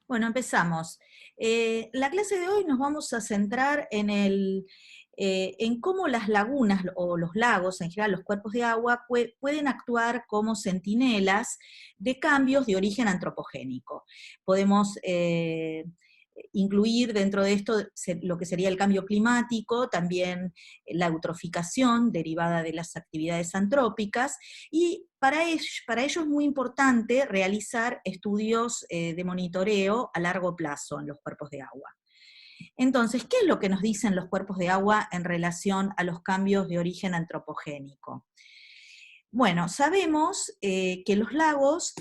Bueno, empezamos. La clase de hoy nos vamos a centrar en cómo las lagunas o los lagos, en general los cuerpos de agua, pueden actuar como centinelas de cambios de origen antropogénico. Podemos incluir dentro de esto lo que sería el cambio climático, también la eutroficación derivada de las actividades antrópicas, y para ello es muy importante realizar estudios de monitoreo a largo plazo en los cuerpos de agua. Entonces, ¿qué es lo que nos dicen los cuerpos de agua en relación a los cambios de origen antropogénico? Bueno, sabemos que los lagos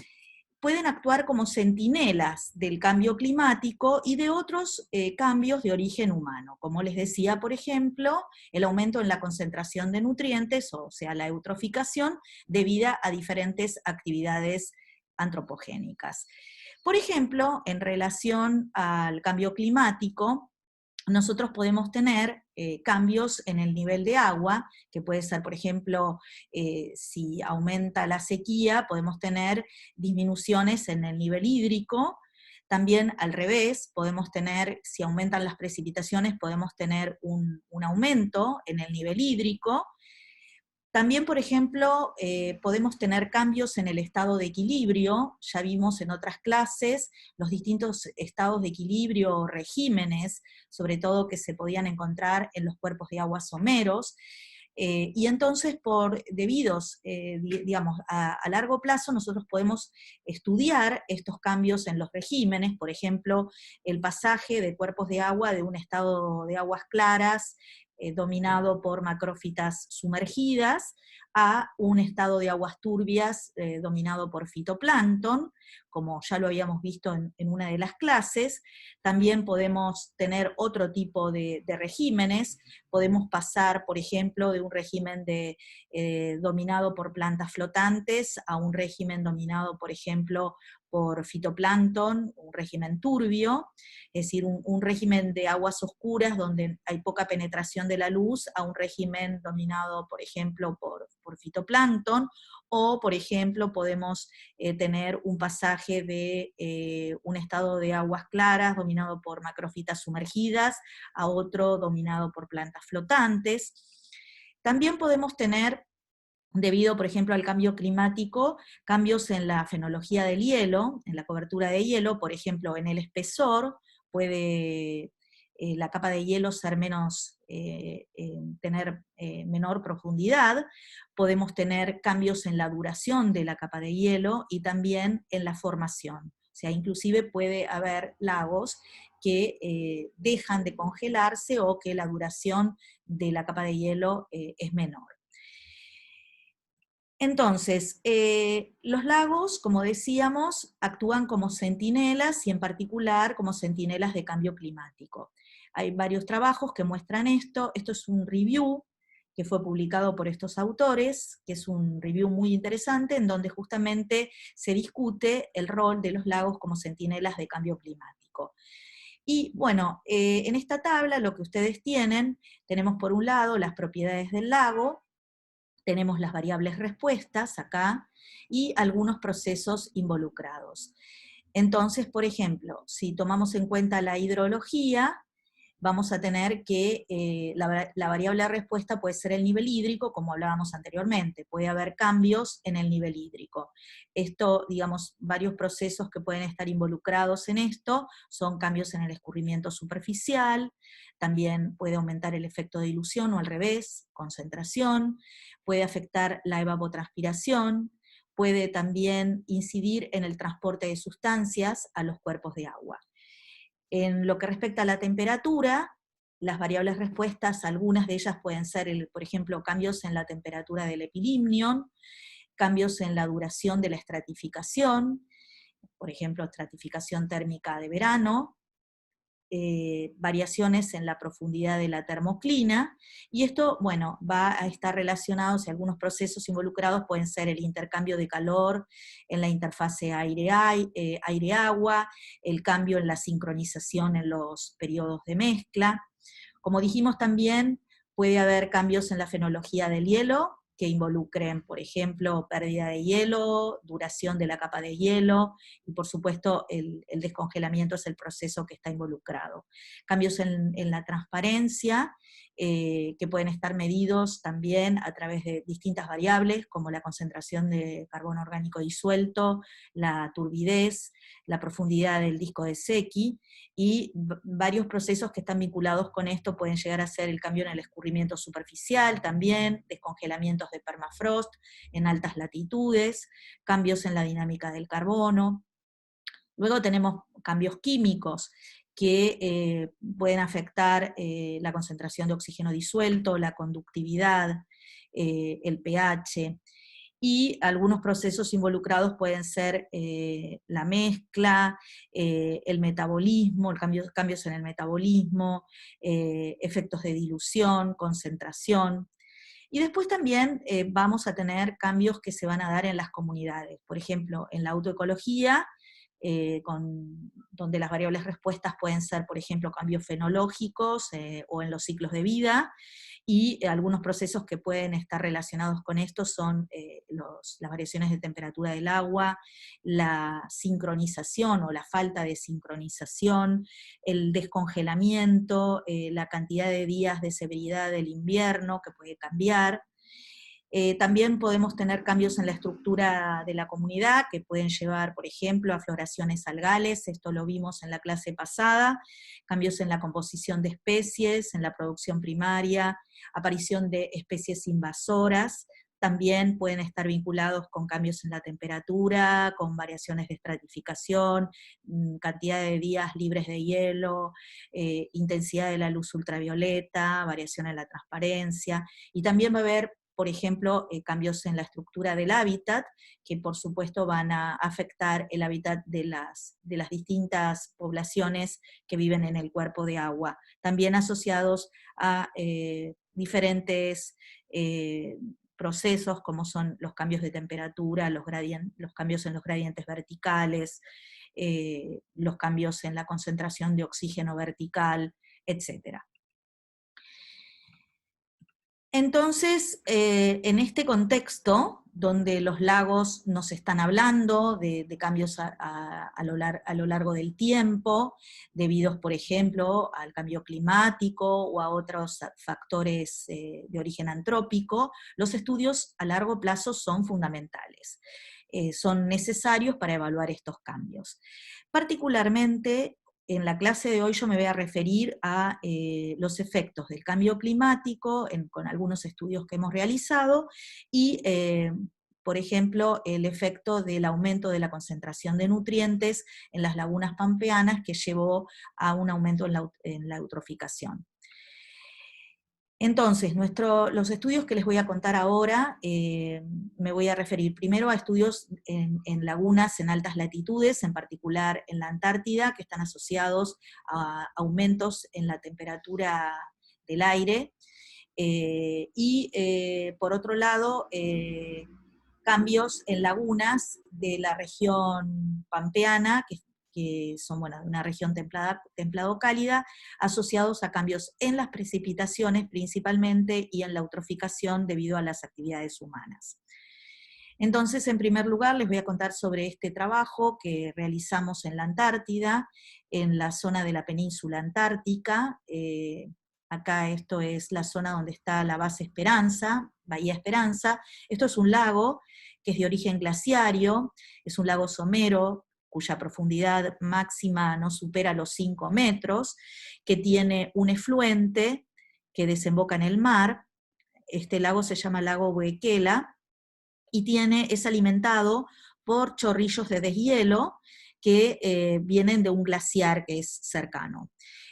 pueden actuar como centinelas del cambio climático y de otros cambios de origen humano, como les decía, por ejemplo, el aumento en la concentración de nutrientes, o sea, la eutroficación, debida a diferentes actividades antropogénicas. Por ejemplo, en relación al cambio climático, nosotros podemos tener cambios en el nivel de agua, que puede ser, por ejemplo, si aumenta la sequía, podemos tener disminuciones en el nivel hídrico. También al revés, podemos tener, si aumentan las precipitaciones, podemos tener un aumento en el nivel hídrico. También, por ejemplo, podemos tener cambios en el estado de equilibrio. Ya vimos en otras clases los distintos estados de equilibrio o regímenes, sobre todo que se podían encontrar en los cuerpos de agua someros. Y entonces, debidos, digamos, a largo plazo, nosotros podemos estudiar estos cambios en los regímenes, por ejemplo, el pasaje de cuerpos de agua de un estado de aguas claras, dominado por macrófitas sumergidas, a un estado de aguas turbias dominado por fitoplancton, como ya lo habíamos visto en una de las clases. También podemos tener otro tipo de regímenes. Podemos pasar, por ejemplo, de un régimen dominado por plantas flotantes a un régimen dominado, por ejemplo, por fitoplancton, un régimen turbio, es decir, un régimen de aguas oscuras donde hay poca penetración de la luz, a un régimen dominado, por ejemplo, por fitoplancton, o, por ejemplo, podemos tener un pasaje de un estado de aguas claras dominado por macrofitas sumergidas a otro dominado por plantas flotantes. También podemos tener, debido, por ejemplo, al cambio climático, cambios en la fenología del hielo, en la cobertura de hielo, por ejemplo, en el espesor, puede la capa de hielo ser tener menor profundidad. Podemos tener cambios en la duración de la capa de hielo y también en la formación. O sea, inclusive puede haber lagos que dejan de congelarse o que la duración de la capa de hielo es menor. Entonces, los lagos, como decíamos, actúan como centinelas y en particular como centinelas de cambio climático. Hay varios trabajos que muestran esto. Esto es un review que fue publicado por estos autores, que es un review muy interesante, en donde justamente se discute el rol de los lagos como centinelas de cambio climático. Y bueno, en esta tabla lo que ustedes tienen, tenemos por un lado las propiedades del lago, tenemos las variables respuestas acá, y algunos procesos involucrados. Entonces, por ejemplo, si tomamos en cuenta la hidrología, vamos a tener que la variable respuesta puede ser el nivel hídrico, como hablábamos anteriormente, puede haber cambios en el nivel hídrico. Esto, digamos, varios procesos que pueden estar involucrados en esto son cambios en el escurrimiento superficial, también puede aumentar el efecto de dilución o al revés, concentración, puede afectar la evapotranspiración, puede también incidir en el transporte de sustancias a los cuerpos de agua. En lo que respecta a la temperatura, las variables respuestas, algunas de ellas pueden ser, por ejemplo, cambios en la temperatura del epilimnion, cambios en la duración de la estratificación, por ejemplo, estratificación térmica de verano, variaciones en la profundidad de la termoclina, y esto, bueno, va a estar relacionado, si algunos procesos involucrados pueden ser el intercambio de calor en la interfase aire-agua, el cambio en la sincronización en los periodos de mezcla. Como dijimos también, puede haber cambios en la fenología del hielo, que involucren, por ejemplo, pérdida de hielo, duración de la capa de hielo, y por supuesto el descongelamiento es el proceso que está involucrado. Cambios en la transparencia, que pueden estar medidos también a través de distintas variables, como la concentración de carbono orgánico disuelto, la turbidez, la profundidad del disco de Secchi, y varios procesos que están vinculados con esto pueden llegar a ser el cambio en el escurrimiento superficial también, descongelamientos de permafrost en altas latitudes, cambios en la dinámica del carbono. Luego tenemos cambios químicos que pueden afectar la concentración de oxígeno disuelto, la conductividad, el pH, y algunos procesos involucrados pueden ser la mezcla, el metabolismo, cambios en el metabolismo, efectos de dilución, concentración. Y después también vamos a tener cambios que se van a dar en las comunidades. Por ejemplo, en la autoecología, donde las variables respuestas pueden ser, por ejemplo, cambios fenológicos o en los ciclos de vida, y algunos procesos que pueden estar relacionados con esto son las variaciones de temperatura del agua, la sincronización o la falta de sincronización, el descongelamiento, la cantidad de días de severidad del invierno que puede cambiar. También podemos tener cambios en la estructura de la comunidad, que pueden llevar, por ejemplo, a floraciones algales, esto lo vimos en la clase pasada, cambios en la composición de especies, en la producción primaria, aparición de especies invasoras, también pueden estar vinculados con cambios en la temperatura, con variaciones de estratificación, cantidad de días libres de hielo, intensidad de la luz ultravioleta, variación en la transparencia, y también va a haber, por ejemplo, cambios en la estructura del hábitat, que por supuesto van a afectar el hábitat de las distintas poblaciones que viven en el cuerpo de agua, también asociados a diferentes procesos, como son los cambios de temperatura, los cambios en los gradientes verticales, los cambios en la concentración de oxígeno vertical, etc. Entonces, en este contexto, donde los lagos nos están hablando de cambios a lo largo del tiempo, debidos, por ejemplo, al cambio climático o a otros factores de origen antrópico, los estudios a largo plazo son fundamentales. Son necesarios para evaluar estos cambios. Particularmente, en la clase de hoy yo me voy a referir a los efectos del cambio climático con algunos estudios que hemos realizado y, por ejemplo, el efecto del aumento de la concentración de nutrientes en las lagunas pampeanas que llevó a un aumento en la eutroficación. Entonces, los estudios que les voy a contar ahora, me voy a referir primero a estudios en lagunas en altas latitudes, en particular en la Antártida, que están asociados a aumentos en la temperatura del aire, y por otro lado, cambios en lagunas de la región pampeana, que son una región templado-cálida, asociados a cambios en las precipitaciones principalmente y en la eutroficación debido a las actividades humanas. Entonces, en primer lugar, les voy a contar sobre este trabajo que realizamos en la Antártida, en la zona de la península antártica. Acá esto es la zona donde está la base Esperanza, Bahía Esperanza. Esto es un lago que es de origen glaciario, es un lago somero, cuya profundidad máxima no supera los 5 metros, que tiene un efluente que desemboca en el mar. Este lago se llama lago Boekela, y es alimentado por chorrillos de deshielo que vienen de un glaciar que es cercano.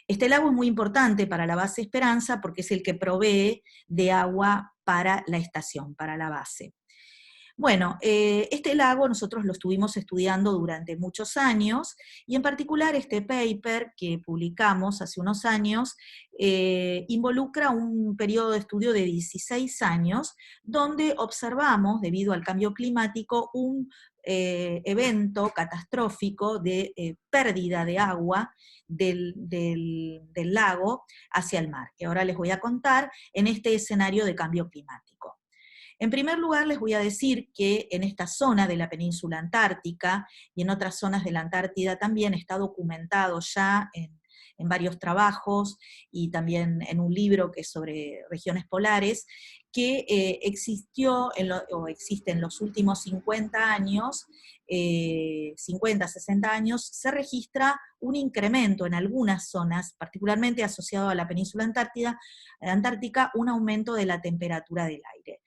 Este lago es muy importante para la base Esperanza porque es el que provee de agua para la estación, para la base. Bueno, este lago nosotros lo estuvimos estudiando durante muchos años, y en particular este paper que publicamos hace unos años involucra un periodo de estudio de 16 años, donde observamos, debido al cambio climático, un evento catastrófico de pérdida de agua del lago hacia el mar, que ahora les voy a contar en este escenario de cambio climático. En primer lugar, les voy a decir que en esta zona de la península antártica y en otras zonas de la Antártida también está documentado ya en varios trabajos y también en un libro que es sobre regiones polares, que existió o existe en los últimos 50 años, 50, 60 años, se registra un incremento en algunas zonas, particularmente asociado a la península antártica, un aumento de la temperatura del aire.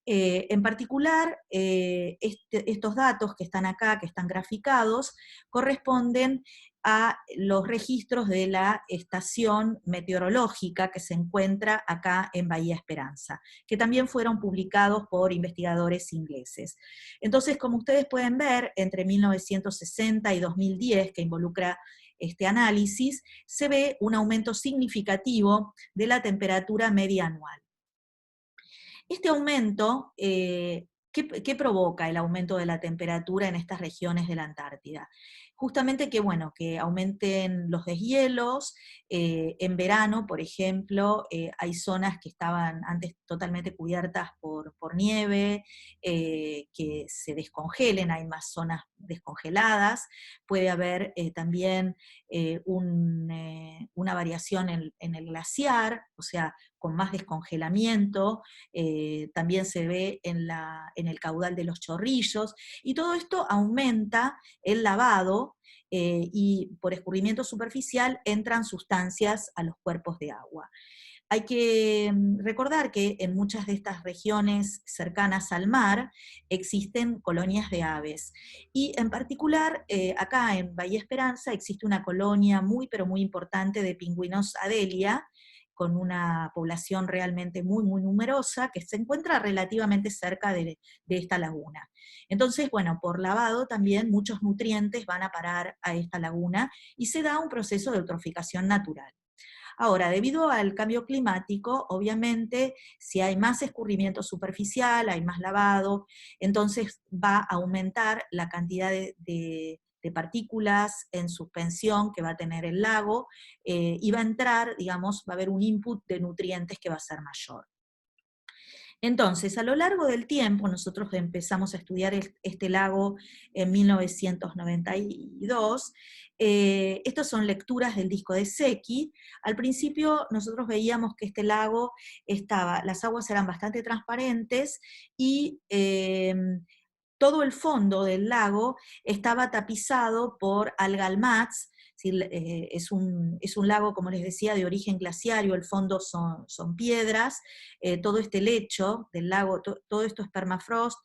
En particular, estos datos que están acá, que están graficados, corresponden a los registros de la estación meteorológica que se encuentra acá en Bahía Esperanza, que también fueron publicados por investigadores ingleses. Entonces, como ustedes pueden ver, entre 1960 y 2010, que involucra este análisis, se ve un aumento significativo de la temperatura media anual. Este aumento, ¿qué provoca el aumento de la temperatura en estas regiones de la Antártida? Justamente que, bueno, que aumenten los deshielos. En verano, por ejemplo, hay zonas que estaban antes totalmente cubiertas por nieve, que se descongelen, hay más zonas descongeladas. Puede haber también una variación en el glaciar, o sea, con más descongelamiento. También se ve en el caudal de los chorrillos, y todo esto aumenta el lavado, y por escurrimiento superficial entran sustancias a los cuerpos de agua. Hay que recordar que en muchas de estas regiones cercanas al mar existen colonias de aves, y en particular acá en Bahía Esperanza existe una colonia muy pero muy importante de pingüinos Adelia, con una población realmente muy, muy numerosa, que se encuentra relativamente cerca de esta laguna. Entonces, bueno, por lavado también muchos nutrientes van a parar a esta laguna y se da un proceso de eutroficación natural. Ahora, debido al cambio climático, obviamente, si hay más escurrimiento superficial, hay más lavado, entonces va a aumentar la cantidad de partículas en suspensión que va a tener el lago, y va a entrar, digamos, va a haber un input de nutrientes que va a ser mayor. Entonces, a lo largo del tiempo, nosotros empezamos a estudiar este lago en 1992. Estas son lecturas del disco de Secchi. Al principio nosotros veíamos que este lago las aguas eran bastante transparentes, y todo el fondo del lago estaba tapizado por algalmats. Es un lago, como les decía, de origen glaciario, el fondo son piedras, todo este lecho del lago, todo esto es permafrost,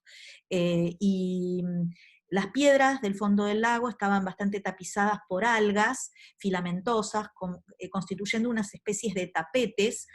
y las piedras del fondo del lago estaban bastante tapizadas por algas filamentosas, constituyendo unas especies de tapetes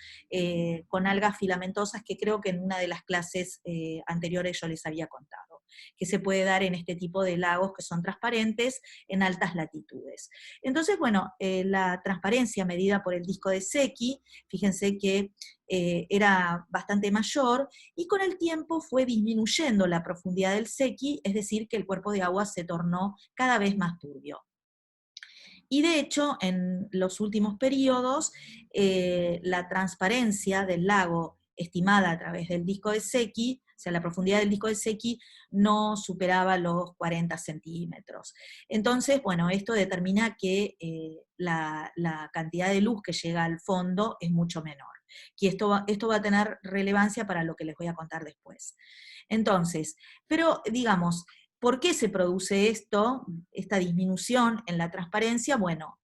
con algas filamentosas, que creo que en una de las clases anteriores yo les había contado, que se puede dar en este tipo de lagos que son transparentes en altas latitudes. Entonces, bueno, la transparencia medida por el disco de Secchi, fíjense que era bastante mayor, y con el tiempo fue disminuyendo la profundidad del Secchi, es decir, que el cuerpo de agua se tornó cada vez más turbio. Y de hecho, en los últimos periodos, la transparencia del lago estimada a través del disco de Secchi, o sea, la profundidad del disco de Secchi, no superaba los 40 centímetros. Entonces, bueno, esto determina que la cantidad de luz que llega al fondo es mucho menor. Y esto va a tener relevancia para lo que les voy a contar después. Entonces, pero digamos, ¿por qué se produce esta disminución en la transparencia? Bueno,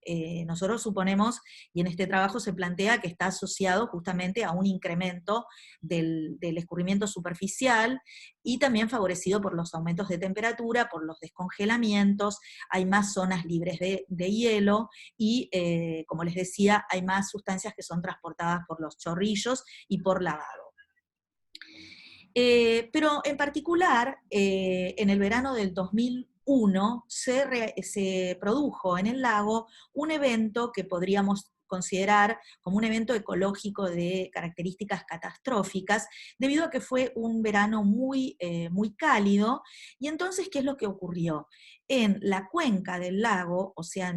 nosotros suponemos, y en este trabajo se plantea, que está asociado justamente a un incremento del escurrimiento superficial, y también favorecido por los aumentos de temperatura, por los descongelamientos. Hay más zonas libres de hielo, y como les decía, hay más sustancias que son transportadas por los chorrillos y por lavado. Pero en particular, en el verano del 2001 se produjo en el lago un evento que podríamos considerar como un evento ecológico de características catastróficas, debido a que fue un verano muy, muy cálido. Y entonces, ¿qué es lo que ocurrió? En la cuenca del lago, o sea,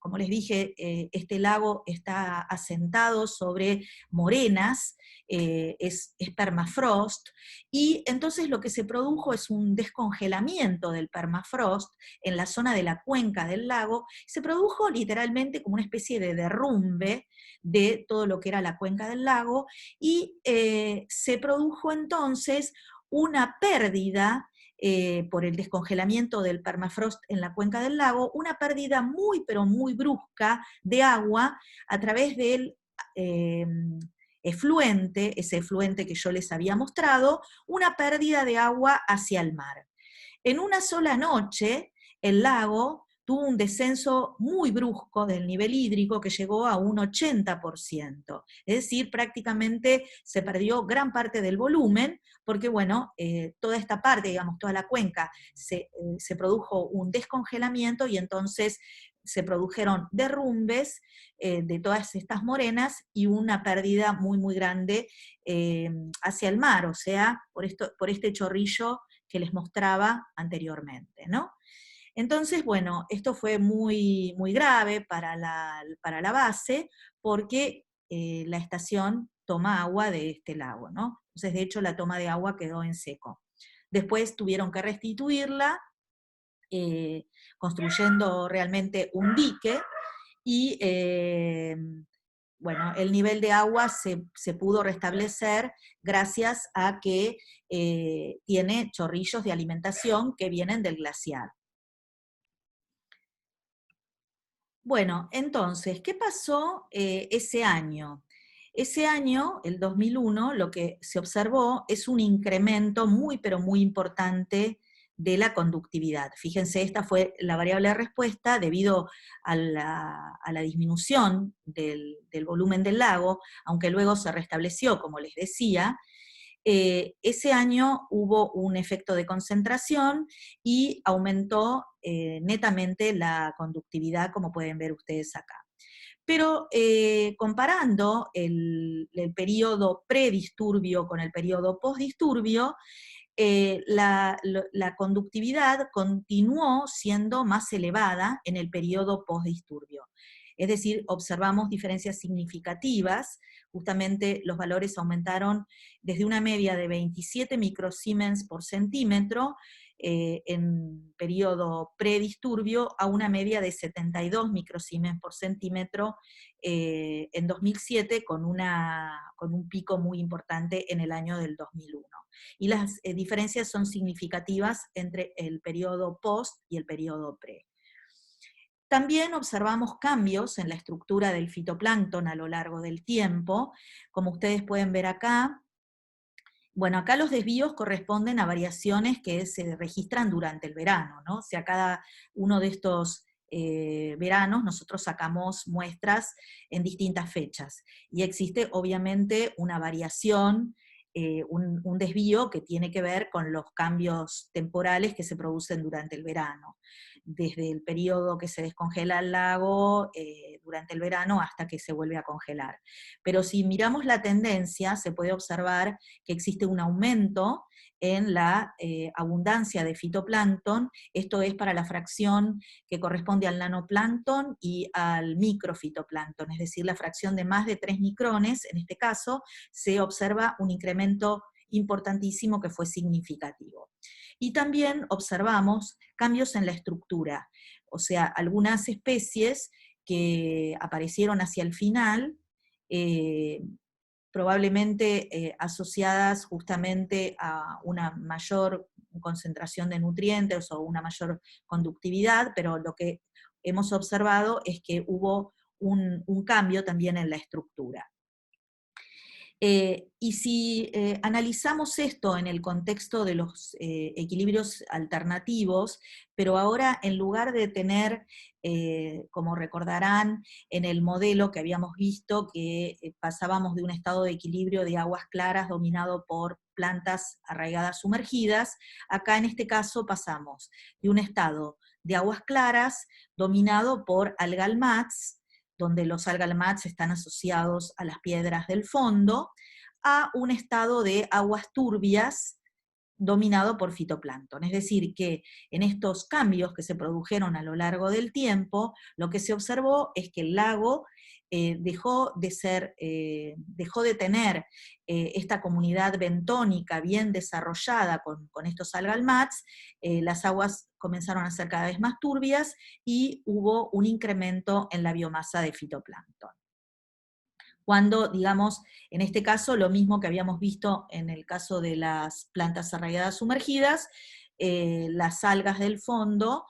como les dije, este lago está asentado sobre morenas, es permafrost, y entonces lo que se produjo es un descongelamiento del permafrost en la zona de la cuenca del lago. Se produjo literalmente como una especie de derrumbe de todo lo que era la cuenca del lago, y se produjo entonces una pérdida por el descongelamiento del permafrost en la cuenca del lago, una pérdida muy, pero muy brusca de agua a través del eh, efluente, ese efluente que yo les había mostrado, una pérdida de agua hacia el mar. En una sola noche, el lago tuvo un descenso muy brusco del nivel hídrico que llegó a un 80%. Es decir, prácticamente se perdió gran parte del volumen, porque bueno, toda esta parte, digamos, toda la cuenca, se produjo un descongelamiento y entonces se produjeron derrumbes de todas estas morenas y una pérdida muy, muy grande hacia el mar, o sea, por este chorrillo que les mostraba anteriormente, ¿no? Entonces, bueno, esto fue muy, muy grave para la base, porque la estación toma agua de este lago, ¿no? Entonces, de hecho, la toma de agua quedó en seco. Después tuvieron que restituirla, eh, construyendo realmente un dique, y bueno, el nivel de agua se pudo restablecer gracias a que tiene chorrillos de alimentación que vienen del glaciar. Bueno, entonces, ¿qué pasó ese año? Ese año, el 2001, lo que se observó es un incremento muy, pero muy importante de la conductividad. Fíjense, esta fue la variable de respuesta debido a la disminución del volumen del lago, aunque luego se restableció, como les decía. Ese año hubo un efecto de concentración y aumentó netamente la conductividad, como pueden ver ustedes acá. Pero comparando el periodo predisturbio con el periodo postdisturbio, la conductividad continuó siendo más elevada en el periodo postdisturbio. Es decir, observamos diferencias significativas, justamente los valores aumentaron desde una media de 27 microsiemens por centímetro en periodo predisturbio a una media de 72 microsiemens por centímetro en 2007, con un pico muy importante en el año del 2001. Y las diferencias son significativas entre el periodo post y el periodo pre. También observamos cambios en la estructura del fitoplancton a lo largo del tiempo, como ustedes pueden ver acá. Bueno, acá los desvíos corresponden a variaciones que se registran durante el verano, ¿no? O sea, cada uno de estos veranos nosotros sacamos muestras en distintas fechas, y existe obviamente una variación, un desvío que tiene que ver con los cambios temporales que se producen durante el verano, desde el periodo que se descongela el lago durante el verano hasta que se vuelve a congelar. Pero si miramos la tendencia, se puede observar que existe un aumento en la abundancia de fitoplancton. Esto es para la fracción que corresponde al nanoplancton y al microfitoplancton, es decir, la fracción de más de 3 micrones, en este caso, se observa un incremento importantísimo que fue significativo. Y también observamos cambios en la estructura, o sea, algunas especies que aparecieron hacia el final, eh, probablemente asociadas justamente a una mayor concentración de nutrientes o una mayor conductividad, pero lo que hemos observado es que hubo un cambio también en la estructura. Y si analizamos esto en el contexto de los equilibrios alternativos, pero ahora en lugar de tener, como recordarán, en el modelo que habíamos visto, que pasábamos de un estado de equilibrio de aguas claras dominado por plantas arraigadas sumergidas, acá en este caso pasamos de un estado de aguas claras dominado por algalmats, donde los algalmats están asociados a las piedras del fondo, a un estado de aguas turbias dominado por fitoplancton. Es decir, que en estos cambios que se produjeron a lo largo del tiempo, lo que se observó es que el lago dejó de tener esta comunidad bentónica bien desarrollada con estos algalmats, las aguas comenzaron a ser cada vez más turbias y hubo un incremento en la biomasa de fitoplancton. Cuando, digamos, en este caso, lo mismo que habíamos visto en el caso de las plantas arraigadas sumergidas, las algas del fondo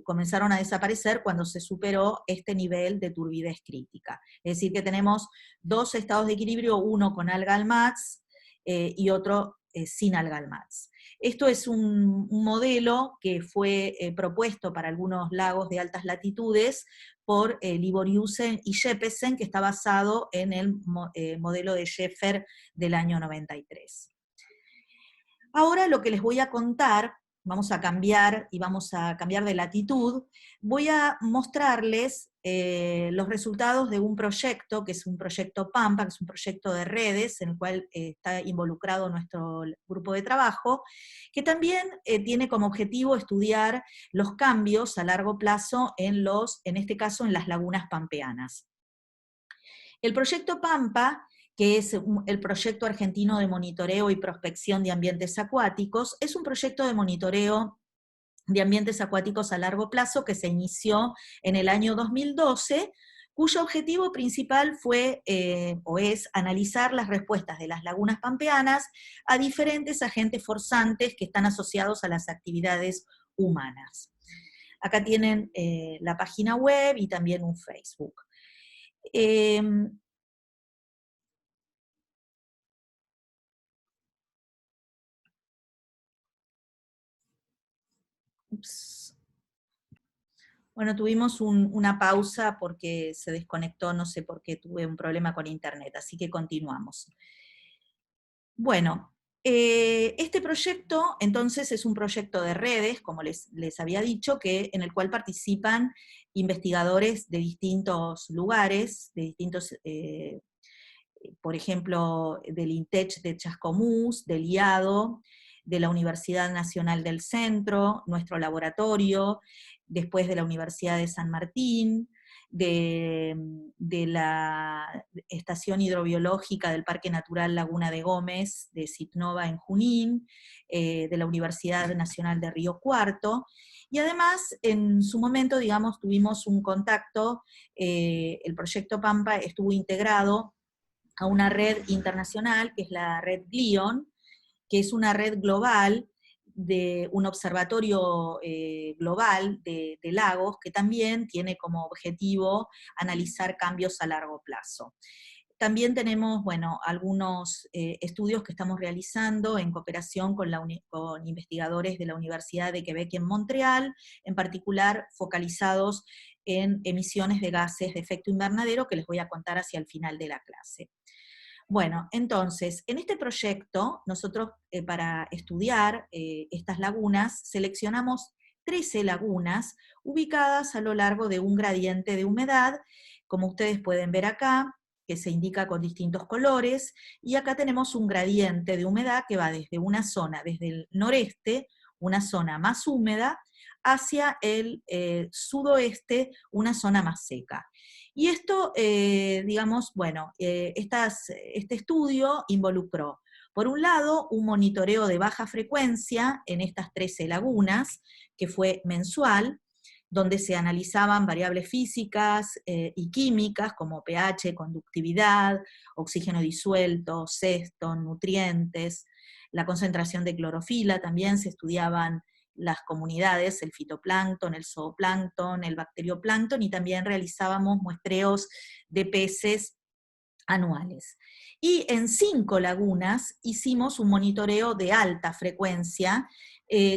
comenzaron a desaparecer cuando se superó este nivel de turbidez crítica. Es decir, que tenemos dos estados de equilibrio, uno con algalmats y otro sin algalmats. Esto es un modelo que fue propuesto para algunos lagos de altas latitudes por Liboriusen y Jeppesen, que está basado en el modelo de Scheffer del año 93. Ahora lo que les voy a contar, vamos a cambiar de latitud, voy a mostrarles los resultados de un proyecto, que es un proyecto PAMPA, que es un proyecto de redes, en el cual está involucrado nuestro grupo de trabajo, que también tiene como objetivo estudiar los cambios a largo plazo en este caso, en las lagunas pampeanas. El proyecto PAMPA, que es el proyecto argentino de monitoreo y prospección de ambientes acuáticos, es un proyecto de monitoreo de ambientes acuáticos a largo plazo que se inició en el año 2012, cuyo objetivo principal fue o es analizar las respuestas de las lagunas pampeanas a diferentes agentes forzantes que están asociados a las actividades humanas. Acá tienen la página web y también un Facebook. Ups. Bueno, tuvimos una pausa porque se desconectó, no sé por qué, tuve un problema con internet, así que continuamos. Bueno, este proyecto entonces es un proyecto de redes, como les había dicho, en el cual participan investigadores de distintos lugares, de distintos, por ejemplo, del INTECH de Chascomús, del IADO, de la Universidad Nacional del Centro, nuestro laboratorio, después de la Universidad de San Martín, de la Estación Hidrobiológica del Parque Natural Laguna de Gómez, de Citnova en Junín, de la Universidad Nacional de Río Cuarto, y además, en su momento, digamos, tuvimos un contacto, el proyecto PAMPA estuvo integrado a una red internacional, que es la red GLION, que es una red global de un observatorio global de lagos, que también tiene como objetivo analizar cambios a largo plazo. También tenemos, bueno, algunos estudios que estamos realizando en cooperación con investigadores de la Universidad de Quebec en Montreal, en particular focalizados en emisiones de gases de efecto invernadero, que les voy a contar hacia el final de la clase. Bueno, entonces, en este proyecto, nosotros para estudiar estas lagunas, seleccionamos 13 lagunas ubicadas a lo largo de un gradiente de humedad, como ustedes pueden ver acá, que se indica con distintos colores, y acá tenemos un gradiente de humedad que va desde una zona, desde el noreste, una zona más húmeda, hacia el sudoeste, una zona más seca. Y esto, digamos, bueno, este estudio involucró, por un lado, un monitoreo de baja frecuencia en estas 13 lagunas, que fue mensual, donde se analizaban variables físicas y químicas como pH, conductividad, oxígeno disuelto, sexto, nutrientes, la concentración de clorofila, también se estudiaban las comunidades, el fitoplancton, el zooplancton, el bacterioplancton, y también realizábamos muestreos de peces anuales. Y en 5 lagunas hicimos un monitoreo de alta frecuencia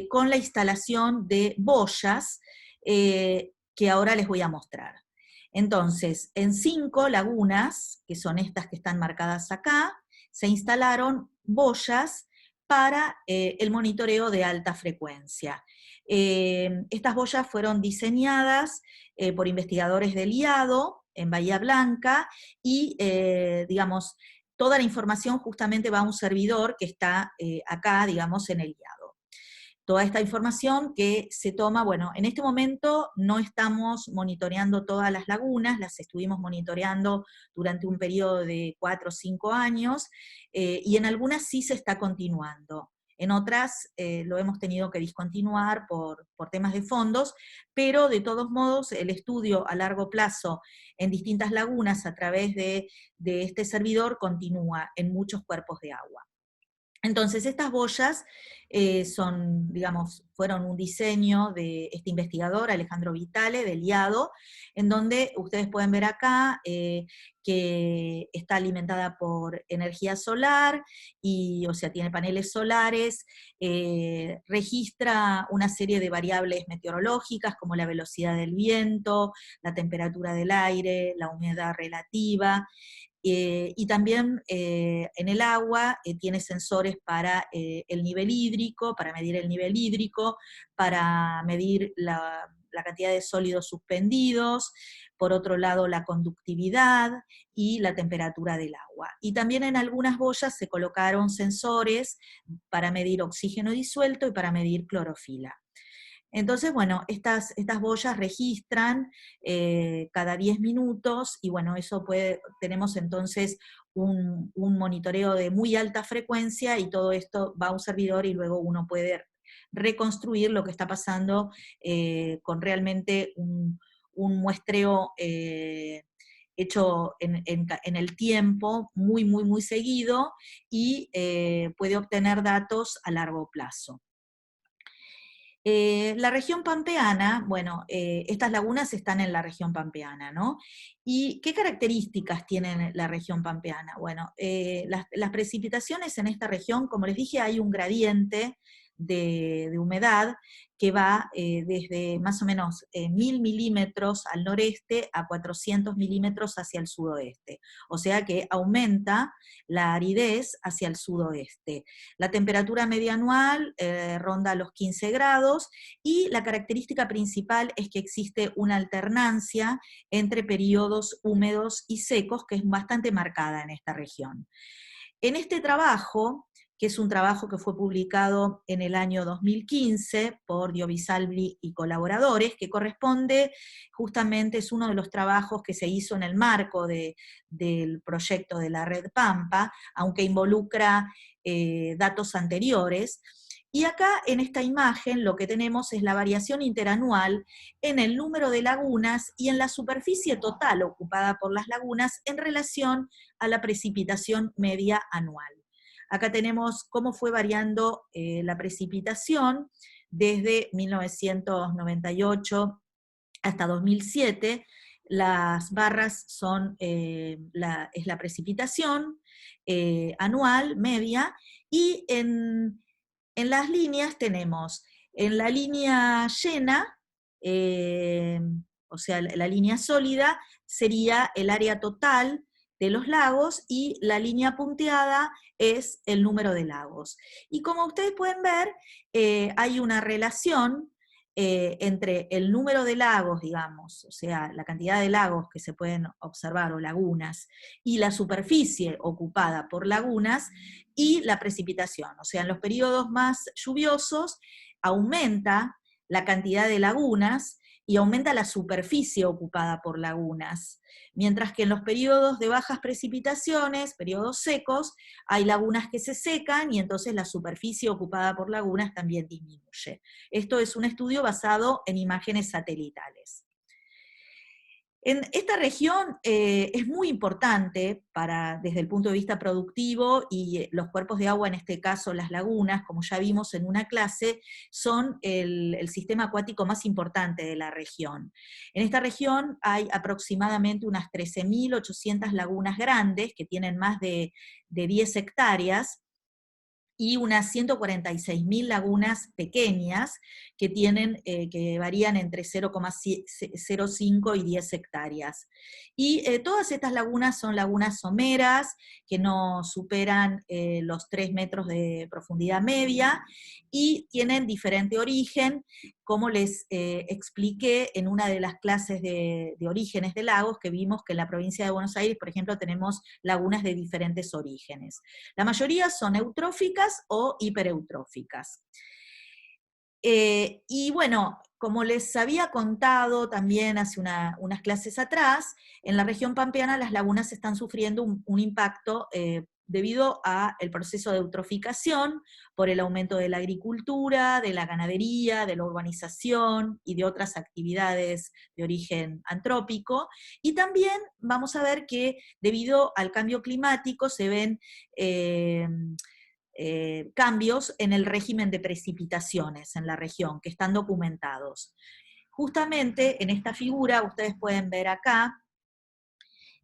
con la instalación de boyas que ahora les voy a mostrar. Entonces, en 5 lagunas, que son estas que están marcadas acá, se instalaron boyas para el monitoreo de alta frecuencia. Estas boyas fueron diseñadas por investigadores del IADO, en Bahía Blanca, y digamos, toda la información justamente va a un servidor que está acá, digamos, en el IADO. Toda esta información que se toma, bueno, en este momento no estamos monitoreando todas las lagunas, las estuvimos monitoreando durante un periodo de 4 o 5 años, y en algunas sí se está continuando. En otras lo hemos tenido que discontinuar por temas de fondos, pero de todos modos el estudio a largo plazo en distintas lagunas a través de este servidor continúa en muchos cuerpos de agua. Entonces, estas boyas fueron un diseño de este investigador, Alejandro Vitale, del IADO, en donde ustedes pueden ver acá que está alimentada por energía solar, o sea, tiene paneles solares, registra una serie de variables meteorológicas, como la velocidad del viento, la temperatura del aire, la humedad relativa, y también en el agua tiene sensores para el nivel hídrico, para medir el nivel hídrico, para medir la cantidad de sólidos suspendidos, por otro lado la conductividad y la temperatura del agua. Y también en algunas boyas se colocaron sensores para medir oxígeno disuelto y para medir clorofila. Entonces, bueno, estas boyas registran cada 10 minutos, y bueno, tenemos entonces un monitoreo de muy alta frecuencia, y todo esto va a un servidor y luego uno puede reconstruir lo que está pasando con realmente un muestreo hecho en el tiempo, muy, muy, muy seguido, y puede obtener datos a largo plazo. La región pampeana, bueno, estas lagunas están en la región pampeana, ¿no? ¿Y qué características tiene la región pampeana? Bueno, las precipitaciones en esta región, como les dije, hay un gradiente de humedad que va desde más o menos 1000 milímetros al noreste a 400 milímetros hacia el sudoeste. O sea que aumenta la aridez hacia el sudoeste. La temperatura media anual ronda los 15 grados, y la característica principal es que existe una alternancia entre periodos húmedos y secos que es bastante marcada en esta región. En este trabajo, que es un trabajo que fue publicado en el año 2015 por Diovisalvi y colaboradores, que corresponde justamente, es uno de los trabajos que se hizo en el marco del proyecto de la Red Pampa, aunque involucra datos anteriores. Y acá en esta imagen lo que tenemos es la variación interanual en el número de lagunas y en la superficie total ocupada por las lagunas en relación a la precipitación media anual. Acá tenemos cómo fue variando la precipitación desde 1998 hasta 2007. Las barras es la precipitación anual, media, y en las líneas tenemos, en la línea llena, o sea, la línea sólida, sería el área total de los lagos, y la línea punteada es el número de lagos. Y como ustedes pueden ver, hay una relación entre el número de lagos, digamos, o sea, la cantidad de lagos que se pueden observar, o lagunas, y la superficie ocupada por lagunas, y la precipitación. O sea, en los periodos más lluviosos aumenta la cantidad de lagunas y aumenta la superficie ocupada por lagunas, mientras que en los periodos de bajas precipitaciones, periodos secos, hay lagunas que se secan y entonces la superficie ocupada por lagunas también disminuye. Esto es un estudio basado en imágenes satelitales. En esta región es muy importante desde el punto de vista productivo, y los cuerpos de agua, en este caso las lagunas, como ya vimos en una clase, son el sistema acuático más importante de la región. En esta región hay aproximadamente unas 13.800 lagunas grandes, que tienen más de 10 hectáreas, y unas 146.000 lagunas pequeñas que varían entre 0,05 y 10 hectáreas. Y todas estas lagunas son lagunas someras, que no superan los 3 metros de profundidad media, y tienen diferente origen, como les expliqué en una de las clases de orígenes de lagos, que vimos que en la provincia de Buenos Aires, por ejemplo, tenemos lagunas de diferentes orígenes. La mayoría son eutróficas o hipereutróficas. Y bueno, como les había contado también hace unas clases atrás, en la región pampeana las lagunas están sufriendo un impacto debido al proceso de eutroficación, por el aumento de la agricultura, de la ganadería, de la urbanización y de otras actividades de origen antrópico. Y también vamos a ver que debido al cambio climático se ven cambios en el régimen de precipitaciones en la región, que están documentados. Justamente en esta figura, ustedes pueden ver acá,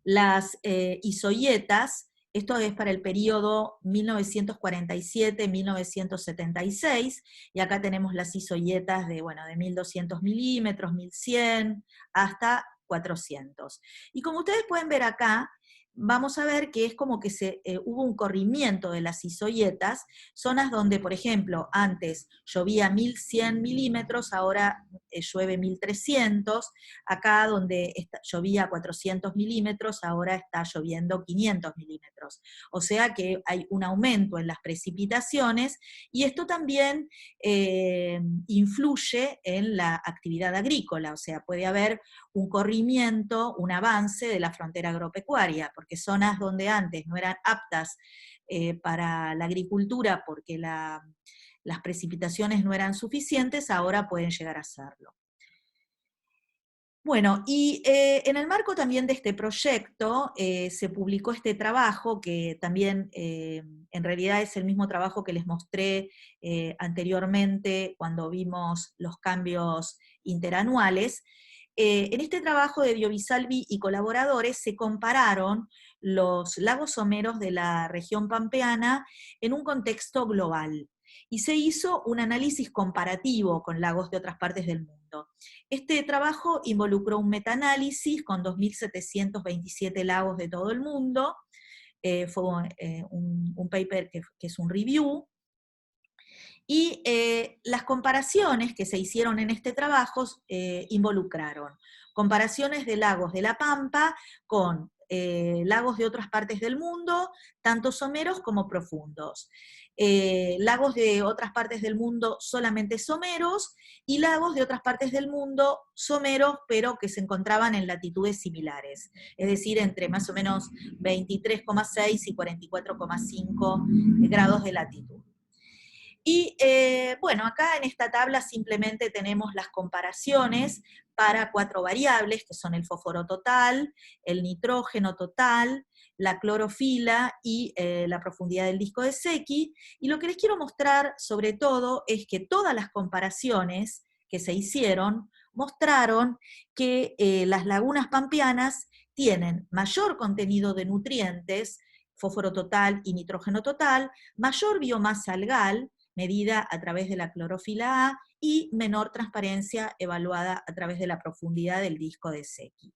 las isoyetas. Esto es para el periodo 1947-1976, y acá tenemos las isoyetas de 1200 milímetros, 1100, hasta 400. Y como ustedes pueden ver acá, vamos a ver que es como que hubo un corrimiento de las isoyetas, zonas donde, por ejemplo, antes llovía 1100 milímetros, ahora llueve 1300, acá donde llovía 400 milímetros, ahora está lloviendo 500 milímetros. O sea que hay un aumento en las precipitaciones, y esto también influye en la actividad agrícola, o sea, puede haber un corrimiento, un avance de la frontera agropecuaria, porque zonas donde antes no eran aptas para la agricultura porque las precipitaciones no eran suficientes, ahora pueden llegar a serlo. Bueno, y en el marco también de este proyecto se publicó este trabajo, que también en realidad es el mismo trabajo que les mostré anteriormente cuando vimos los cambios interanuales. En este trabajo de Diovisalvi y colaboradores se compararon los lagos someros de la región pampeana en un contexto global, y se hizo un análisis comparativo con lagos de otras partes del mundo. Este trabajo involucró un metaanálisis con 2.727 lagos de todo el mundo, fue un paper que es un review, y las comparaciones que se hicieron en este trabajo involucraron comparaciones de lagos de La Pampa con lagos de otras partes del mundo, tanto someros como profundos. Lagos de otras partes del mundo solamente someros, y lagos de otras partes del mundo someros, pero que se encontraban en latitudes similares, es decir, entre más o menos 23,6 y 44,5 grados de latitud. Y bueno, acá en esta tabla simplemente tenemos las comparaciones para 4 variables, que son el fósforo total, el nitrógeno total, la clorofila y la profundidad del disco de Secchi. Y lo que les quiero mostrar sobre todo es que todas las comparaciones que se hicieron mostraron que las lagunas pampeanas tienen mayor contenido de nutrientes, fósforo total y nitrógeno total, mayor biomasa algal, medida a través de la clorofila A, y menor transparencia evaluada a través de la profundidad del disco de Secchi.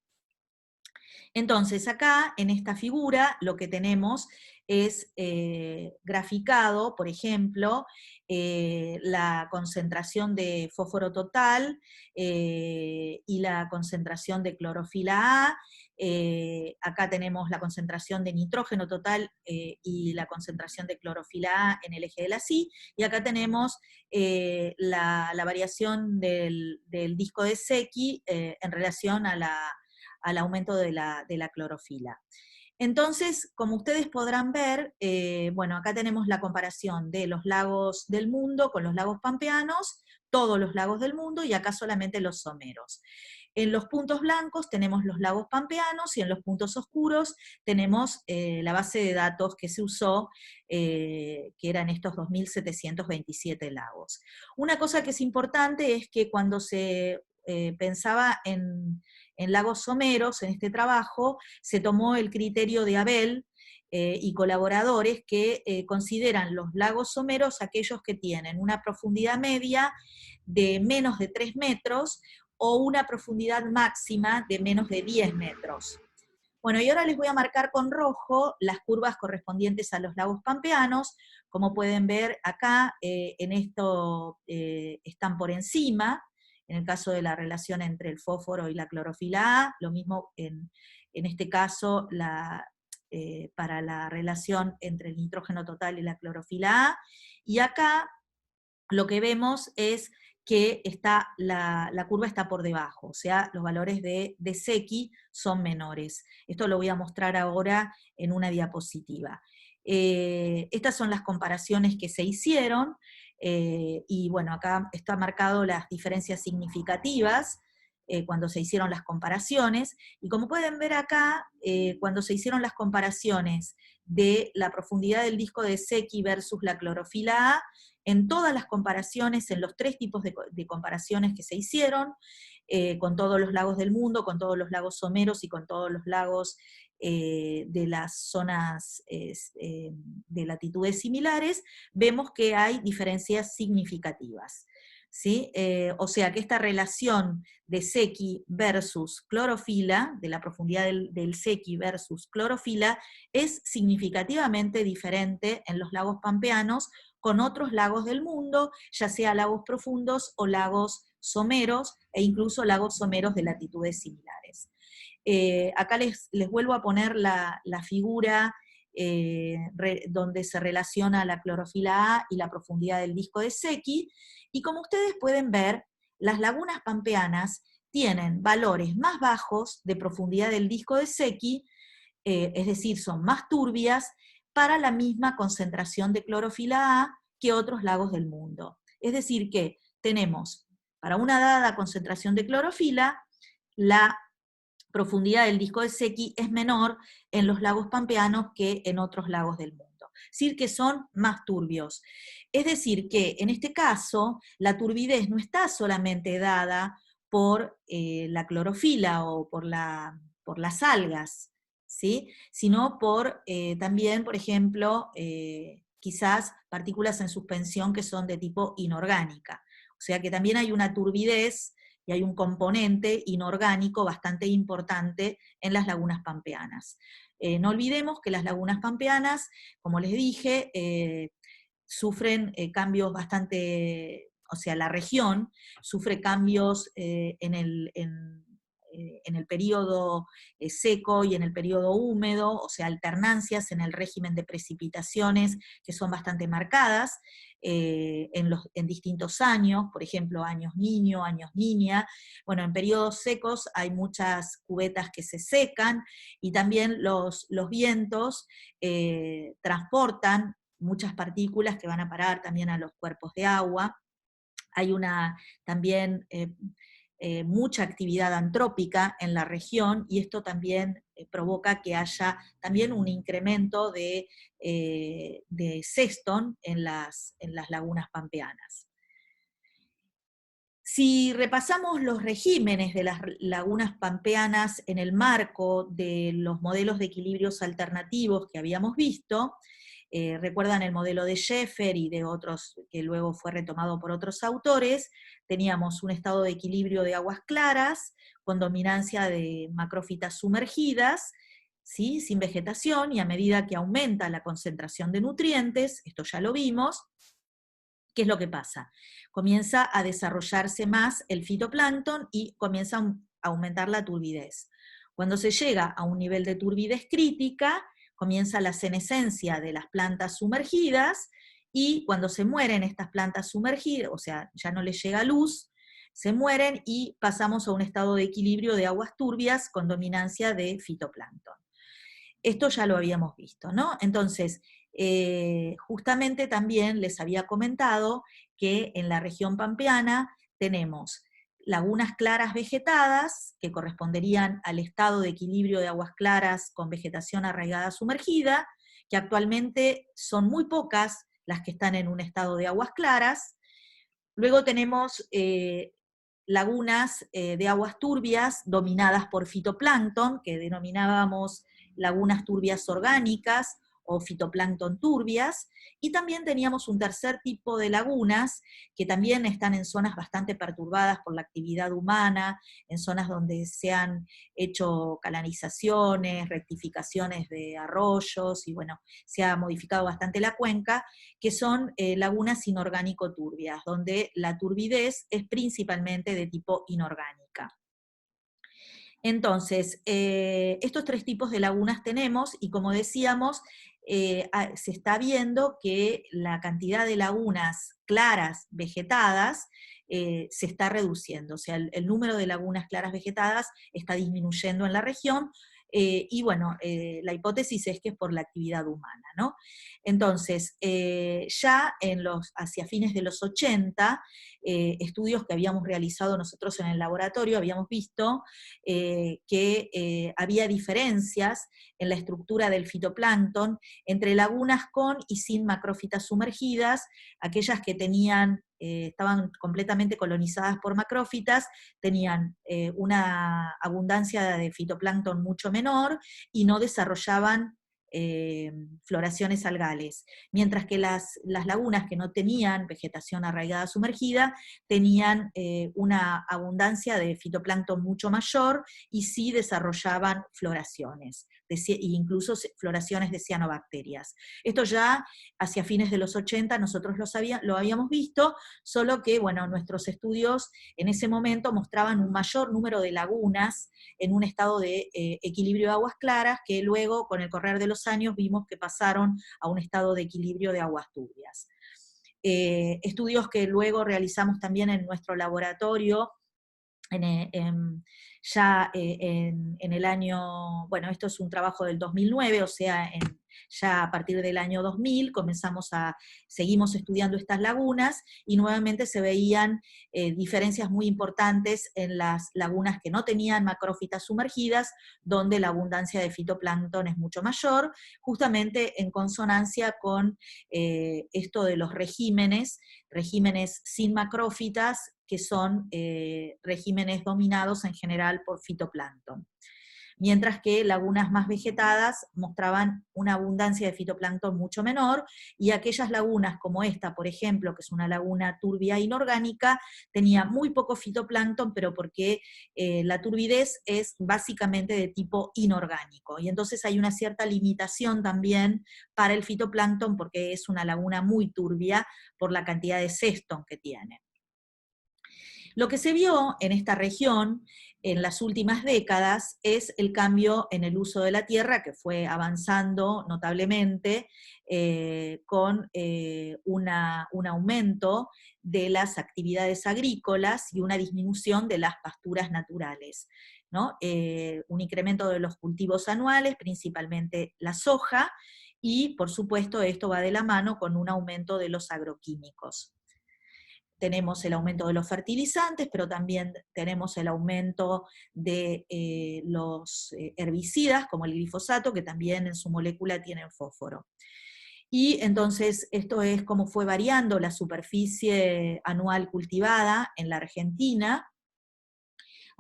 Entonces acá, en esta figura, lo que tenemos es graficado, por ejemplo, la concentración de fósforo total y la concentración de clorofila A. Acá tenemos la concentración de nitrógeno total y la concentración de clorofila A en el eje de la Y, y acá tenemos la variación del disco de Secchi en relación al aumento de la clorofila. Entonces, como ustedes podrán ver, bueno, acá tenemos la comparación de los lagos del mundo con los lagos pampeanos, todos los lagos del mundo, y acá solamente los someros. En los puntos blancos tenemos los lagos pampeanos, y en los puntos oscuros tenemos la base de datos que se usó, que eran estos 2.727 lagos. Una cosa que es importante es que cuando se pensaba en lagos someros, en este trabajo, se tomó el criterio de Abel y colaboradores, que consideran los lagos someros aquellos que tienen una profundidad media de menos de 3 metros o una profundidad máxima de menos de 10 metros. Bueno, y ahora les voy a marcar con rojo las curvas correspondientes a los lagos pampeanos. Como pueden ver acá, en esto están por encima. en el caso de la relación entre el fósforo y la clorofila A, lo mismo en este caso para la relación entre el nitrógeno total y la clorofila A, y acá lo que vemos es que la curva está por debajo, o sea, los valores de Secchi son menores. Esto lo voy a mostrar ahora en una diapositiva. Estas son las comparaciones que se hicieron, y bueno, acá está marcado las diferencias significativas cuando se hicieron las comparaciones, y como pueden ver acá, cuando se hicieron las comparaciones de la profundidad del disco de Secchi versus la clorofila A, en todas las comparaciones, en los 3 tipos de comparaciones que se hicieron, con todos los lagos del mundo, con todos los lagos someros y con todos los lagos de las zonas de latitudes similares, vemos que hay diferencias significativas. ¿Sí? O sea que esta relación de Secchi versus clorofila, de la profundidad del Secchi versus clorofila, es significativamente diferente en los lagos pampeanos con otros lagos del mundo, ya sea lagos profundos o lagos someros, e incluso lagos someros de latitudes similares. Acá les vuelvo a poner la figura donde se relaciona la clorofila A y la profundidad del disco de Secchi, y como ustedes pueden ver, las lagunas pampeanas tienen valores más bajos de profundidad del disco de Secchi, es decir, son más turbias, para la misma concentración de clorofila A que otros lagos del mundo. Es decir que tenemos, para una dada concentración de clorofila, la profundidad del disco de Secchi es menor en los lagos pampeanos que en otros lagos del mundo. Es decir, que son más turbios. Es decir, que en este caso, la turbidez no está solamente dada por la clorofila o por las algas, ¿sí? Sino por también, por ejemplo, quizás partículas en suspensión que son de tipo inorgánica. O sea que también hay una turbidez y hay un componente inorgánico bastante importante en las lagunas pampeanas. No olvidemos que las lagunas pampeanas, como les dije, sufren cambios bastante, o sea, la región sufre cambios en el periodo seco y en el periodo húmedo, o sea, alternancias en el régimen de precipitaciones que son bastante marcadas en distintos años, por ejemplo, años niño, años niña. Bueno, en periodos secos hay muchas cubetas que se secan, y también los vientos transportan muchas partículas que van a parar también a los cuerpos de agua. Hay también mucha actividad antrópica en la región, y esto también provoca que haya también un incremento de sexton en las lagunas pampeanas. Si repasamos los regímenes de las lagunas pampeanas en el marco de los modelos de equilibrios alternativos que habíamos visto, recuerdan el modelo de Scheffer y de otros, que luego fue retomado por otros autores, teníamos un estado de equilibrio de aguas claras, con dominancia de macrófitas sumergidas, ¿sí? Sin vegetación, y a medida que aumenta la concentración de nutrientes, esto ya lo vimos, ¿qué es lo que pasa? Comienza a desarrollarse más el fitoplancton y comienza a aumentar la turbidez. Cuando se llega a un nivel de turbidez crítica, comienza la senescencia de las plantas sumergidas, y cuando se mueren estas plantas sumergidas, o sea, ya no les llega luz, se mueren y pasamos a un estado de equilibrio de aguas turbias con dominancia de fitoplancton. Esto ya lo habíamos visto, ¿no? Entonces, justamente también les había comentado que en la región pampeana tenemos lagunas claras vegetadas, que corresponderían al estado de equilibrio de aguas claras con vegetación arraigada sumergida, que actualmente son muy pocas las que están en un estado de aguas claras. Luego tenemos lagunas de aguas turbias dominadas por fitoplancton, que denominábamos lagunas turbias orgánicas o fitoplancton turbias, y también teníamos un tercer tipo de lagunas que también están en zonas bastante perturbadas por la actividad humana, en zonas donde se han hecho canalizaciones, rectificaciones de arroyos, y bueno, se ha modificado bastante la cuenca, que son lagunas inorgánico turbias, donde la turbidez es principalmente de tipo inorgánica. Entonces, estos tres tipos de lagunas tenemos, y como decíamos, se está viendo que la cantidad de lagunas claras vegetadas se está reduciendo, o sea, el número de lagunas claras vegetadas está disminuyendo en la región, y bueno, la hipótesis es que es por la actividad humana, ¿no? Entonces, ya hacia fines de los 80, estudios que habíamos realizado nosotros en el laboratorio, habíamos visto que había diferencias en la estructura del fitoplancton entre lagunas con y sin macrófitas sumergidas, aquellas que estaban completamente colonizadas por macrófitas, tenían una abundancia de fitoplancton mucho menor y no desarrollaban floraciones algales, mientras que las lagunas que no tenían vegetación arraigada sumergida tenían una abundancia de fitoplancton mucho mayor y sí desarrollaban floraciones, incluso floraciones de cianobacterias. Esto ya hacia fines de los 80 nosotros lo habíamos visto, solo que bueno, nuestros estudios en ese momento mostraban un mayor número de lagunas en un estado de equilibrio de aguas claras, que luego con el correr de los años vimos que pasaron a un estado de equilibrio de aguas turbias. Estudios que luego realizamos también en nuestro laboratorio, ya en el año, bueno, esto es un trabajo del 2009, o sea, ya a partir del año 2000 seguimos estudiando estas lagunas, y nuevamente se veían diferencias muy importantes en las lagunas que no tenían macrófitas sumergidas, donde la abundancia de fitoplancton es mucho mayor, justamente en consonancia con esto de los regímenes sin macrófitas, que son regímenes dominados en general por fitoplancton. Mientras que lagunas más vegetadas mostraban una abundancia de fitoplancton mucho menor, y aquellas lagunas como esta, por ejemplo, que es una laguna turbia inorgánica, tenía muy poco fitoplancton, pero porque la turbidez es básicamente de tipo inorgánico, y entonces hay una cierta limitación también para el fitoplancton, porque es una laguna muy turbia por la cantidad de seston que tiene. Lo que se vio en esta región en las últimas décadas es el cambio en el uso de la tierra, que fue avanzando notablemente con un aumento de las actividades agrícolas y una disminución de las pasturas naturales, ¿no? Un incremento de los cultivos anuales, principalmente la soja, y por supuesto esto va de la mano con un aumento de los agroquímicos. Tenemos el aumento de los fertilizantes, pero también tenemos el aumento de los herbicidas, como el glifosato, que también en su molécula tienen fósforo. Y entonces esto es cómo fue variando la superficie anual cultivada en la Argentina.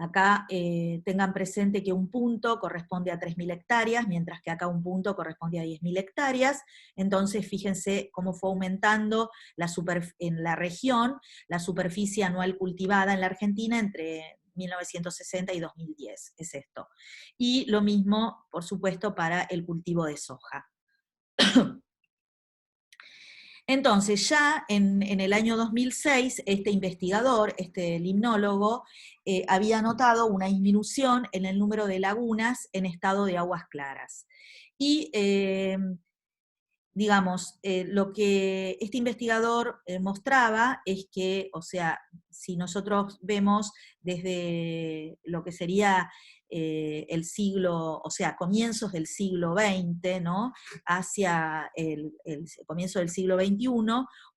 Acá tengan presente que un punto corresponde a 3.000 hectáreas, mientras que acá un punto corresponde a 10.000 hectáreas. Entonces fíjense cómo fue aumentando en la región la superficie anual cultivada en la Argentina entre 1960 y 2010, es esto. Y lo mismo, por supuesto, para el cultivo de soja. Entonces, ya en el año 2006, este investigador, este limnólogo, había notado una disminución en el número de lagunas en estado de aguas claras. Y, digamos, lo que este investigador mostraba es que, o sea, si nosotros vemos desde lo que sería el siglo, o sea, comienzos del siglo XX, ¿no?, hacia el comienzo del siglo XXI,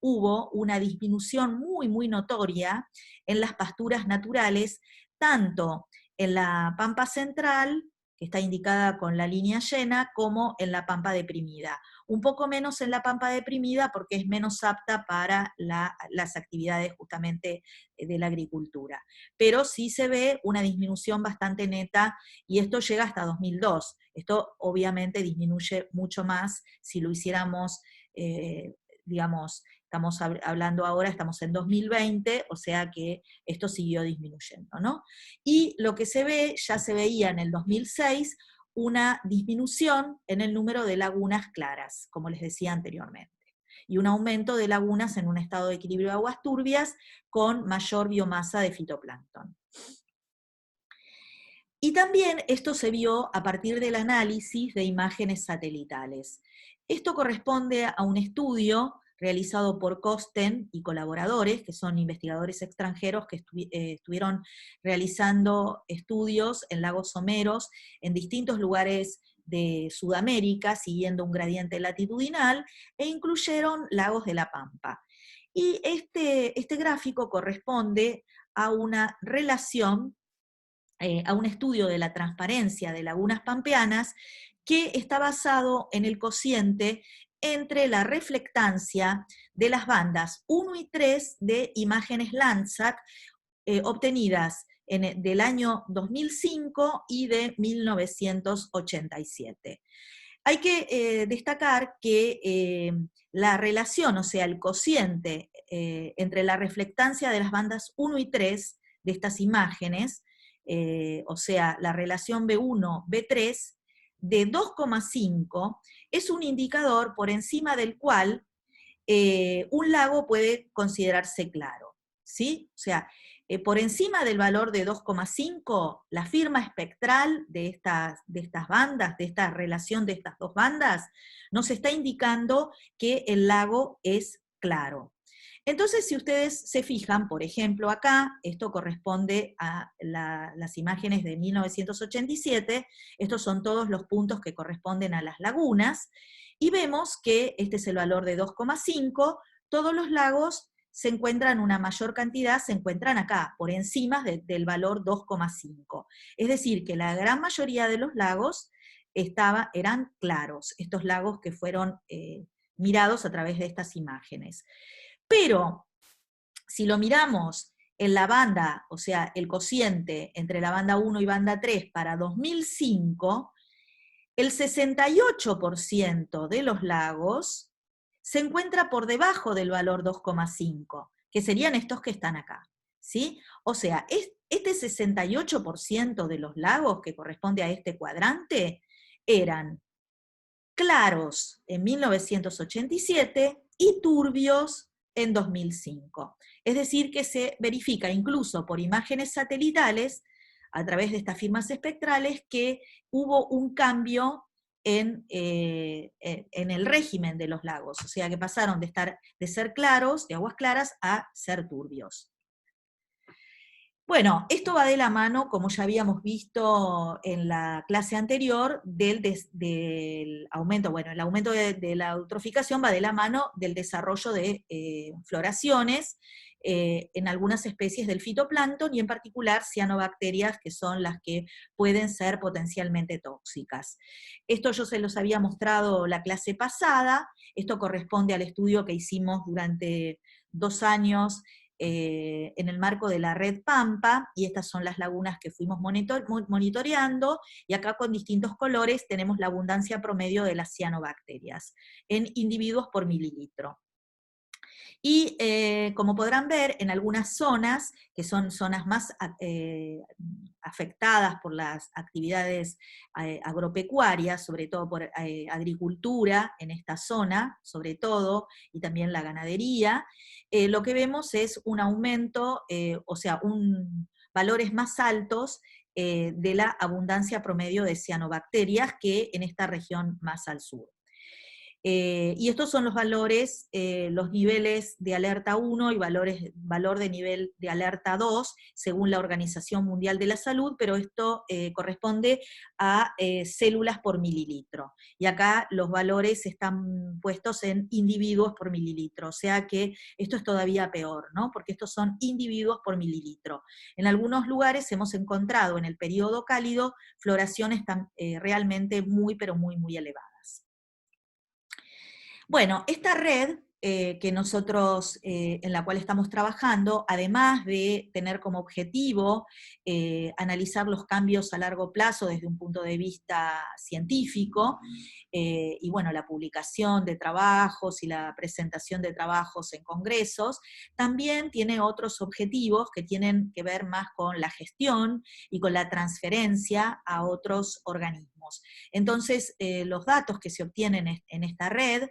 hubo una disminución muy, muy notoria en las pasturas naturales, tanto en la Pampa Central, que está indicada con la línea llena, como en la pampa deprimida. Un poco menos en la pampa deprimida porque es menos apta para las actividades justamente de la agricultura. Pero sí se ve una disminución bastante neta, y esto llega hasta 2002. Esto obviamente disminuye mucho más si lo hiciéramos, digamos, estamos hablando ahora, estamos en 2020, o sea que esto siguió disminuyendo, ¿no? Y lo que se ve, ya se veía en el 2006, una disminución en el número de lagunas claras, como les decía anteriormente, y un aumento de lagunas en un estado de equilibrio de aguas turbias con mayor biomasa de fitoplancton. Y también esto se vio a partir del análisis de imágenes satelitales. Esto corresponde a un estudio realizado por Kosten y colaboradores, que son investigadores extranjeros que estuvieron realizando estudios en lagos someros en distintos lugares de Sudamérica, siguiendo un gradiente latitudinal, e incluyeron lagos de la Pampa. Y este gráfico corresponde a una relación, a un estudio de la transparencia de lagunas pampeanas que está basado en el cociente entre la reflectancia de las bandas 1 y 3 de imágenes Landsat obtenidas del año 2005 y de 1987. Hay que destacar que la relación, o sea, el cociente entre la reflectancia de las bandas 1 y 3 de estas imágenes, o sea, la relación B1-B3, de 2,5, es un indicador por encima del cual un lago puede considerarse claro, ¿sí? O sea, por encima del valor de 2,5, la firma espectral de estas bandas, de esta relación de estas dos bandas, nos está indicando que el lago es claro. Entonces, si ustedes se fijan, por ejemplo, acá, esto corresponde a las imágenes de 1987, estos son todos los puntos que corresponden a las lagunas, y vemos que este es el valor de 2,5, todos los lagos se encuentran, una mayor cantidad se encuentran acá, por encima del valor 2,5. Es decir, que la gran mayoría de los lagos eran claros, estos lagos que fueron mirados a través de estas imágenes. Pero, si lo miramos en la banda, o sea, el cociente entre la banda 1 y banda 3 para 2005, el 68% de los lagos se encuentra por debajo del valor 2,5, que serían estos que están acá, ¿sí? O sea, este 68% de los lagos que corresponde a este cuadrante eran claros en 1987 y turbios en 2005. Es decir, que se verifica incluso por imágenes satelitales, a través de estas firmas espectrales, que hubo un cambio en el régimen de los lagos, o sea que pasaron de ser claros, de aguas claras, a ser turbios. Bueno, esto va de la mano, como ya habíamos visto en la clase anterior, del aumento, bueno, el aumento de la eutroficación va de la mano del desarrollo de floraciones en algunas especies del fitoplancton, y en particular cianobacterias, que son las que pueden ser potencialmente tóxicas. Esto yo se los había mostrado la clase pasada, esto corresponde al estudio que hicimos durante 2 años en el marco de la red Pampa, y estas son las lagunas que fuimos monitoreando, y acá con distintos colores tenemos la abundancia promedio de las cianobacterias, en individuos por mililitro. Y como podrán ver, en algunas zonas, que son zonas más afectadas por las actividades agropecuarias, sobre todo por agricultura en esta zona, sobre todo, y también la ganadería, lo que vemos es un aumento, o sea, valores más altos de la abundancia promedio de cianobacterias que en esta región más al sur. Y estos son los valores, los niveles de alerta 1 y valor de nivel de alerta 2, según la Organización Mundial de la Salud, pero esto corresponde a células por mililitro. Y acá los valores están puestos en individuos por mililitro, o sea que esto es todavía peor, ¿no? Porque estos son individuos por mililitro. En algunos lugares hemos encontrado en el periodo cálido floraciones realmente muy, pero muy, muy elevadas. Bueno, esta red que nosotros, en la cual estamos trabajando, además de tener como objetivo analizar los cambios a largo plazo desde un punto de vista científico, y bueno, la publicación de trabajos y la presentación de trabajos en congresos, también tiene otros objetivos que tienen que ver más con la gestión y con la transferencia a otros organismos. Entonces, los datos que se obtienen en esta red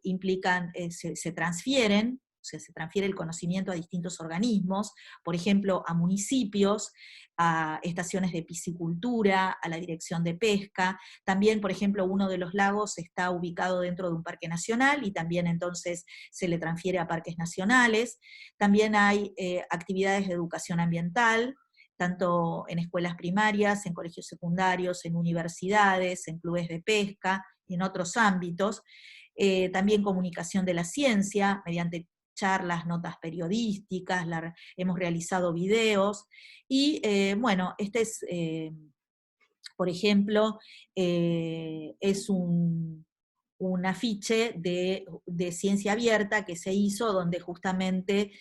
implican, se transfieren, o sea, se transfiere el conocimiento a distintos organismos, por ejemplo, a municipios, a estaciones de piscicultura, a la dirección de pesca. También, por ejemplo, uno de los lagos está ubicado dentro de un parque nacional y también entonces se le transfiere a parques nacionales. También hay actividades de educación ambiental, tanto en escuelas primarias, en colegios secundarios, en universidades, en clubes de pesca y en otros ámbitos. También comunicación de la ciencia, mediante charlas, notas periodísticas, hemos realizado videos, y bueno, este es, por ejemplo, es un afiche de ciencia abierta que se hizo, donde justamente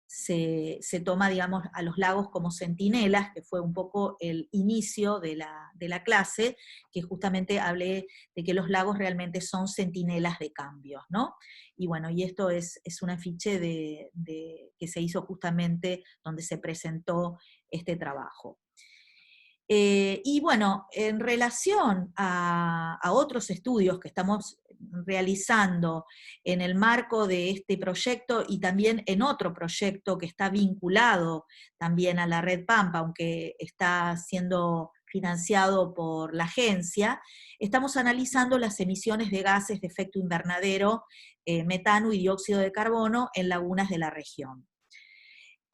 se toma, digamos, a los lagos como centinelas, que fue un poco el inicio de la clase, que justamente hablé de que los lagos realmente son centinelas de cambios, ¿no? Y bueno, y esto es un afiche que se hizo justamente donde se presentó este trabajo. Y bueno, en relación a otros estudios que estamos realizando en el marco de este proyecto y también en otro proyecto que está vinculado también a la Red Pampa, aunque está siendo financiado por la agencia, estamos analizando las emisiones de gases de efecto invernadero, metano y dióxido de carbono en lagunas de la región.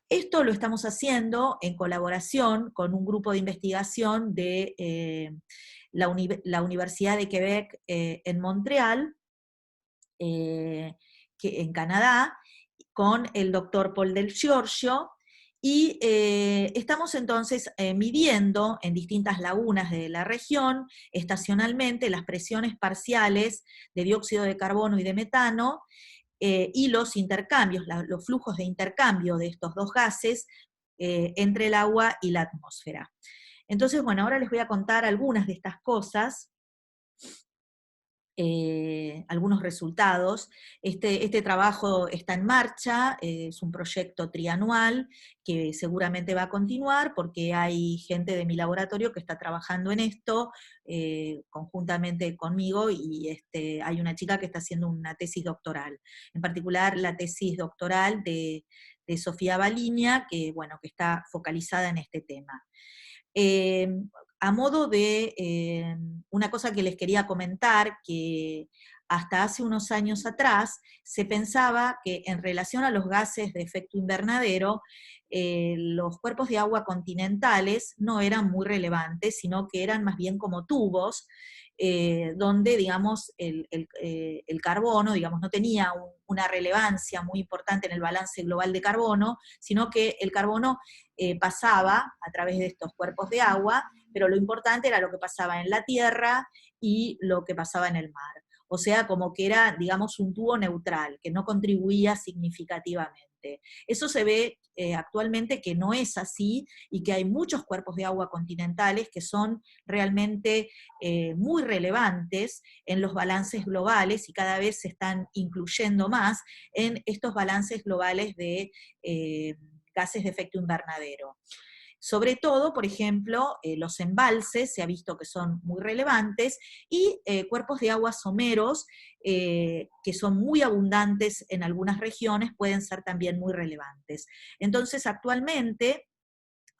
Esto lo estamos haciendo en colaboración con un grupo de investigación de la Universidad de Quebec en Montreal, en Canadá, con el doctor Paul Del Giorgio, y estamos entonces midiendo en distintas lagunas de la región, estacionalmente, las presiones parciales de dióxido de carbono y de metano, y los intercambios, los flujos de intercambio de estos dos gases entre el agua y la atmósfera. Entonces, bueno, ahora les voy a contar algunas de estas cosas, algunos resultados. Este trabajo está en marcha, es un proyecto trianual que seguramente va a continuar porque hay gente de mi laboratorio que está trabajando en esto conjuntamente conmigo, y hay una chica que está haciendo una tesis doctoral, en particular la tesis doctoral de Sofía Baliña, que, bueno, que está focalizada en este tema. A modo de una cosa que les quería comentar, que hasta hace unos años atrás se pensaba que en relación a los gases de efecto invernadero, los cuerpos de agua continentales no eran muy relevantes, sino que eran más bien como tubos, donde, digamos, el carbono, digamos, no tenía una relevancia muy importante en el balance global de carbono, sino que el carbono pasaba a través de estos cuerpos de agua, pero lo importante era lo que pasaba en la tierra y lo que pasaba en el mar. O sea, como que era, digamos, un tubo neutral, que no contribuía significativamente. Eso se ve actualmente que no es así, y que hay muchos cuerpos de agua continentales que son realmente muy relevantes en los balances globales, y cada vez se están incluyendo más en estos balances globales de gases de efecto invernadero. Sobre todo, por ejemplo, los embalses se ha visto que son muy relevantes, y cuerpos de agua someros, que son muy abundantes en algunas regiones, pueden ser también muy relevantes. Entonces, actualmente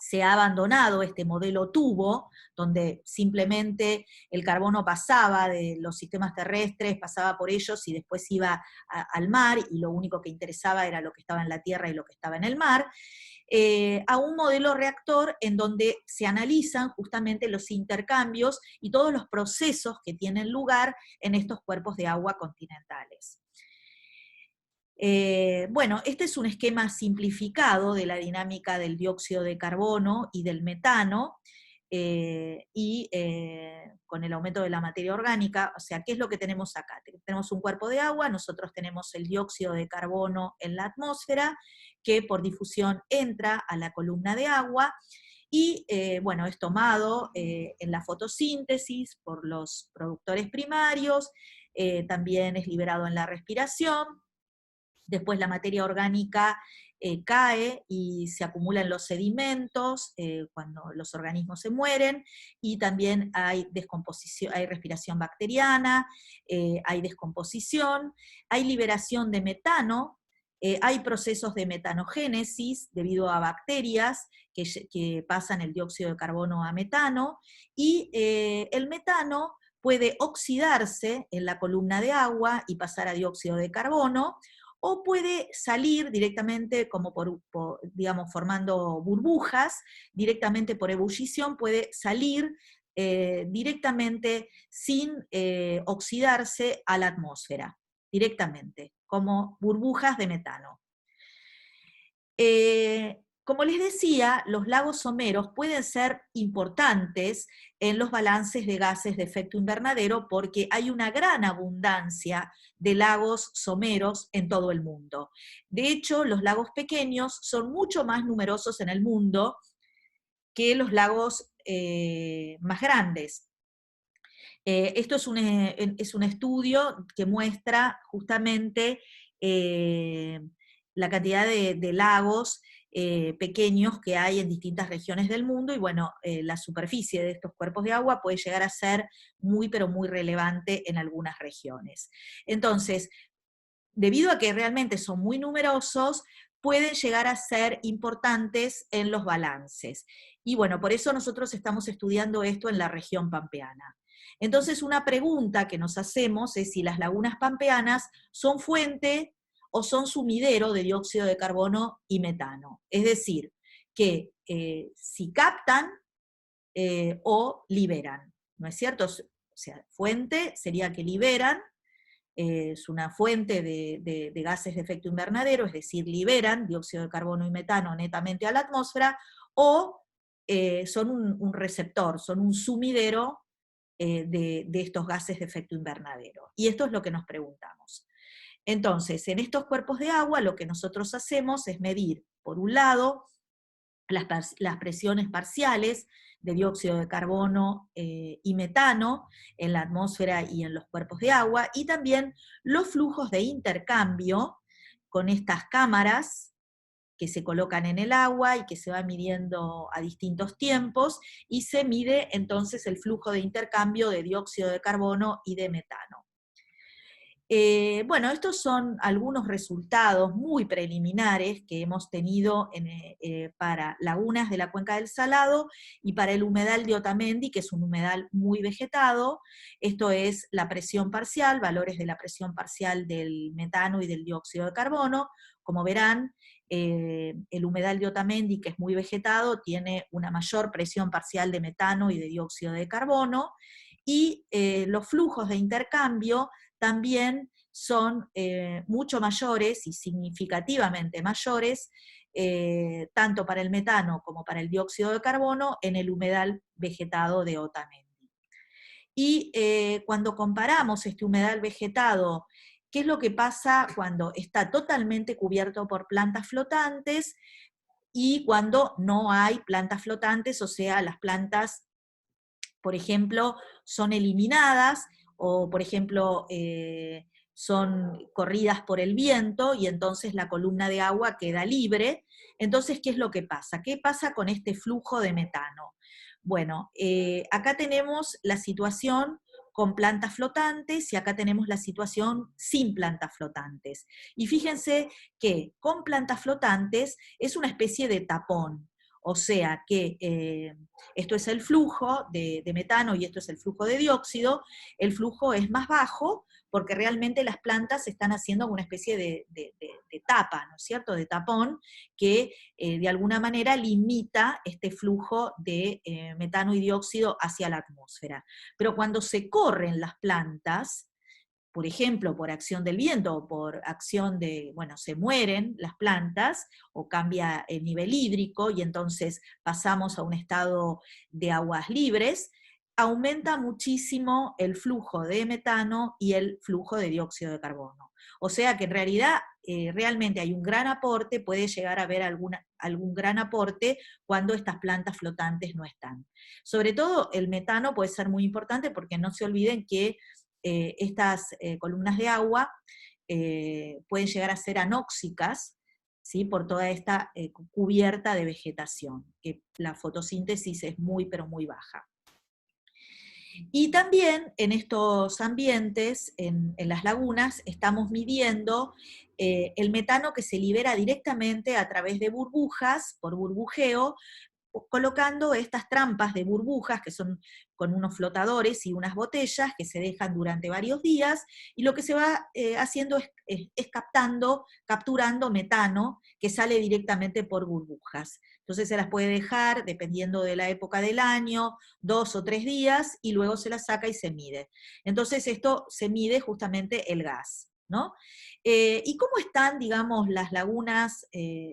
se ha abandonado este modelo tubo, donde simplemente el carbono pasaba de los sistemas terrestres, pasaba por ellos y después iba al mar, y lo único que interesaba era lo que estaba en la tierra y lo que estaba en el mar, a un modelo reactor en donde se analizan justamente los intercambios y todos los procesos que tienen lugar en estos cuerpos de agua continentales. Bueno, este es un esquema simplificado de la dinámica del dióxido de carbono y del metano, con el aumento de la materia orgánica. O sea, ¿qué es lo que tenemos acá? Tenemos un cuerpo de agua, nosotros tenemos el dióxido de carbono en la atmósfera, que por difusión entra a la columna de agua, y bueno, es tomado en la fotosíntesis por los productores primarios, también es liberado en la respiración. Después la materia orgánica cae y se acumula en los sedimentos cuando los organismos se mueren, y también hay descomposición, hay respiración bacteriana, hay descomposición, hay liberación de metano, hay procesos de metanogénesis debido a bacterias que pasan el dióxido de carbono a metano, y el metano puede oxidarse en la columna de agua y pasar a dióxido de carbono, o puede salir directamente como digamos, formando burbujas, directamente por ebullición, puede salir directamente sin oxidarse a la atmósfera, directamente, como burbujas de metano. Como les decía, los lagos someros pueden ser importantes en los balances de gases de efecto invernadero porque hay una gran abundancia de lagos someros en todo el mundo. De hecho, los lagos pequeños son mucho más numerosos en el mundo que los lagos más grandes. Esto es un estudio que muestra justamente la cantidad de lagos pequeños que hay en distintas regiones del mundo, y bueno, la superficie de estos cuerpos de agua puede llegar a ser muy, pero muy relevante en algunas regiones. Entonces, debido a que realmente son muy numerosos, pueden llegar a ser importantes en los balances. Y bueno, por eso nosotros estamos estudiando esto en la región pampeana. Entonces, una pregunta que nos hacemos es si las lagunas pampeanas son fuente o son sumidero de dióxido de carbono y metano. Es decir, que si captan o liberan, ¿no es cierto? O sea, fuente sería que liberan, es una fuente de gases de efecto invernadero, es decir, liberan dióxido de carbono y metano netamente a la atmósfera, o son un receptor, son un sumidero de estos gases de efecto invernadero. Y esto es lo que nos preguntamos. Entonces, en estos cuerpos de agua lo que nosotros hacemos es medir, por un lado, las presiones parciales de dióxido de carbono y metano en la atmósfera y en los cuerpos de agua, y también los flujos de intercambio con estas cámaras que se colocan en el agua y que se va midiendo a distintos tiempos, y se mide entonces el flujo de intercambio de dióxido de carbono y de metano. Bueno, estos son algunos resultados muy preliminares que hemos tenido para lagunas de la Cuenca del Salado y para el humedal de Otamendi, que es un humedal muy vegetado. Esto es la presión parcial, valores de la presión parcial del metano y del dióxido de carbono. Como verán, el humedal de Otamendi, que es muy vegetado, tiene una mayor presión parcial de metano y de dióxido de carbono, y los flujos de intercambio también son mucho mayores y significativamente mayores, tanto para el metano como para el dióxido de carbono, en el humedal vegetado de Otamendi. Y cuando comparamos este humedal vegetado, ¿qué es lo que pasa cuando está totalmente cubierto por plantas flotantes y cuando no hay plantas flotantes? O sea, las plantas, por ejemplo, son eliminadas, o por ejemplo, son corridas por el viento, y entonces la columna de agua queda libre. Entonces, ¿qué es lo que pasa? ¿Qué pasa con este flujo de metano? Bueno, acá tenemos la situación con plantas flotantes y acá tenemos la situación sin plantas flotantes. Y fíjense que con plantas flotantes es una especie de tapón. O sea que esto es el flujo de metano y esto es el flujo de dióxido. El flujo es más bajo porque realmente las plantas están haciendo una especie de tapa, ¿no es cierto?, de tapón, que de alguna manera limita este flujo de metano y dióxido hacia la atmósfera. Pero cuando se corren las plantas, por ejemplo, por acción del viento o por acción de, bueno, se mueren las plantas o cambia el nivel hídrico y entonces pasamos a un estado de aguas libres, aumenta muchísimo el flujo de metano y el flujo de dióxido de carbono. O sea que en realidad realmente hay un gran aporte, puede llegar a haber algún gran aporte cuando estas plantas flotantes no están. Sobre todo el metano puede ser muy importante porque no se olviden que estas columnas de agua pueden llegar a ser anóxicas, ¿sí?, por toda esta cubierta de vegetación, que la fotosíntesis es muy, pero muy baja. Y también en estos ambientes, en las lagunas, estamos midiendo el metano que se libera directamente a través de burbujas, por burbujeo, colocando estas trampas de burbujas que son con unos flotadores y unas botellas que se dejan durante varios días, y lo que se va haciendo es capturando metano que sale directamente por burbujas. Entonces se las puede dejar, dependiendo de la época del año, 2 o 3 días, y luego se las saca y se mide. Entonces esto se mide justamente el gas, ¿no? ¿Y cómo están, digamos, las lagunas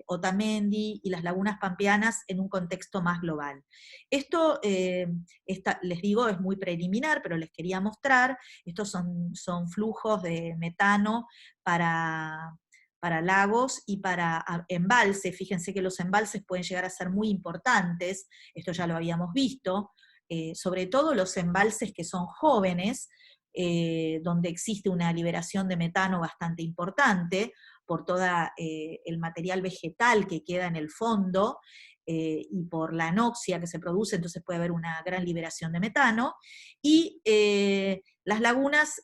Otamendi y las lagunas pampeanas en un contexto más global? Esto, les digo, es muy preliminar, pero les quería mostrar. Estos son flujos de metano para lagos y para embalses. Fíjense que los embalses pueden llegar a ser muy importantes, esto ya lo habíamos visto, sobre todo los embalses que son jóvenes, donde existe una liberación de metano bastante importante por todo el material vegetal que queda en el fondo y por la anoxia que se produce, entonces puede haber una gran liberación de metano. Y las lagunas,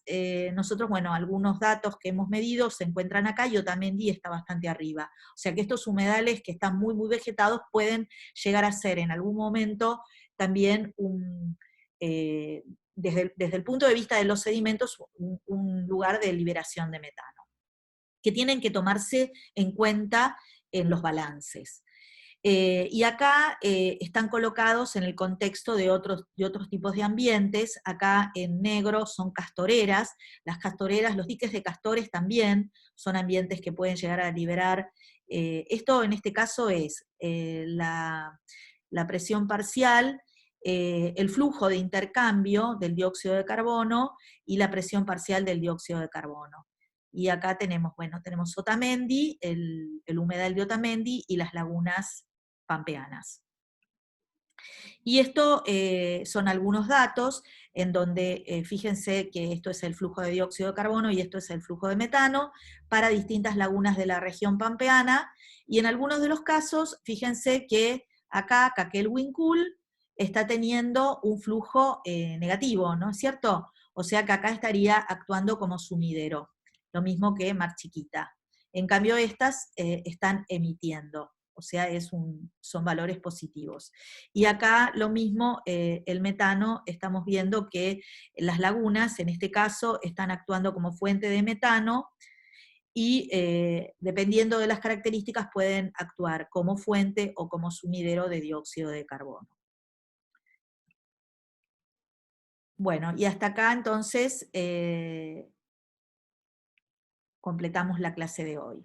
nosotros, bueno, algunos datos que hemos medido se encuentran acá y Otamendi está bastante arriba. O sea que estos humedales que están muy, muy vegetados pueden llegar a ser en algún momento también desde el punto de vista de los sedimentos, un lugar de liberación de metano, que tienen que tomarse en cuenta en los balances. Y acá están colocados en el contexto de otros tipos de ambientes. Acá en negro son castoreras. Las castoreras, los diques de castores también son ambientes que pueden llegar a liberar. Esto en este caso es la presión parcial, el flujo de intercambio del dióxido de carbono y la presión parcial del dióxido de carbono. Y acá tenemos, bueno, tenemos Otamendi, el humedal de Otamendi y las lagunas pampeanas. Y esto son algunos datos en donde, fíjense que esto es el flujo de dióxido de carbono y esto es el flujo de metano para distintas lagunas de la región pampeana, y en algunos de los casos, fíjense que acá Caquel-Huincul está teniendo un flujo negativo, ¿no es cierto? O sea que acá estaría actuando como sumidero, lo mismo que Mar Chiquita. En cambio estas están emitiendo, o sea, son valores positivos. Y acá lo mismo, el metano, estamos viendo que las lagunas, en este caso, están actuando como fuente de metano, y dependiendo de las características pueden actuar como fuente o como sumidero de dióxido de carbono. Bueno, y hasta acá entonces completamos la clase de hoy.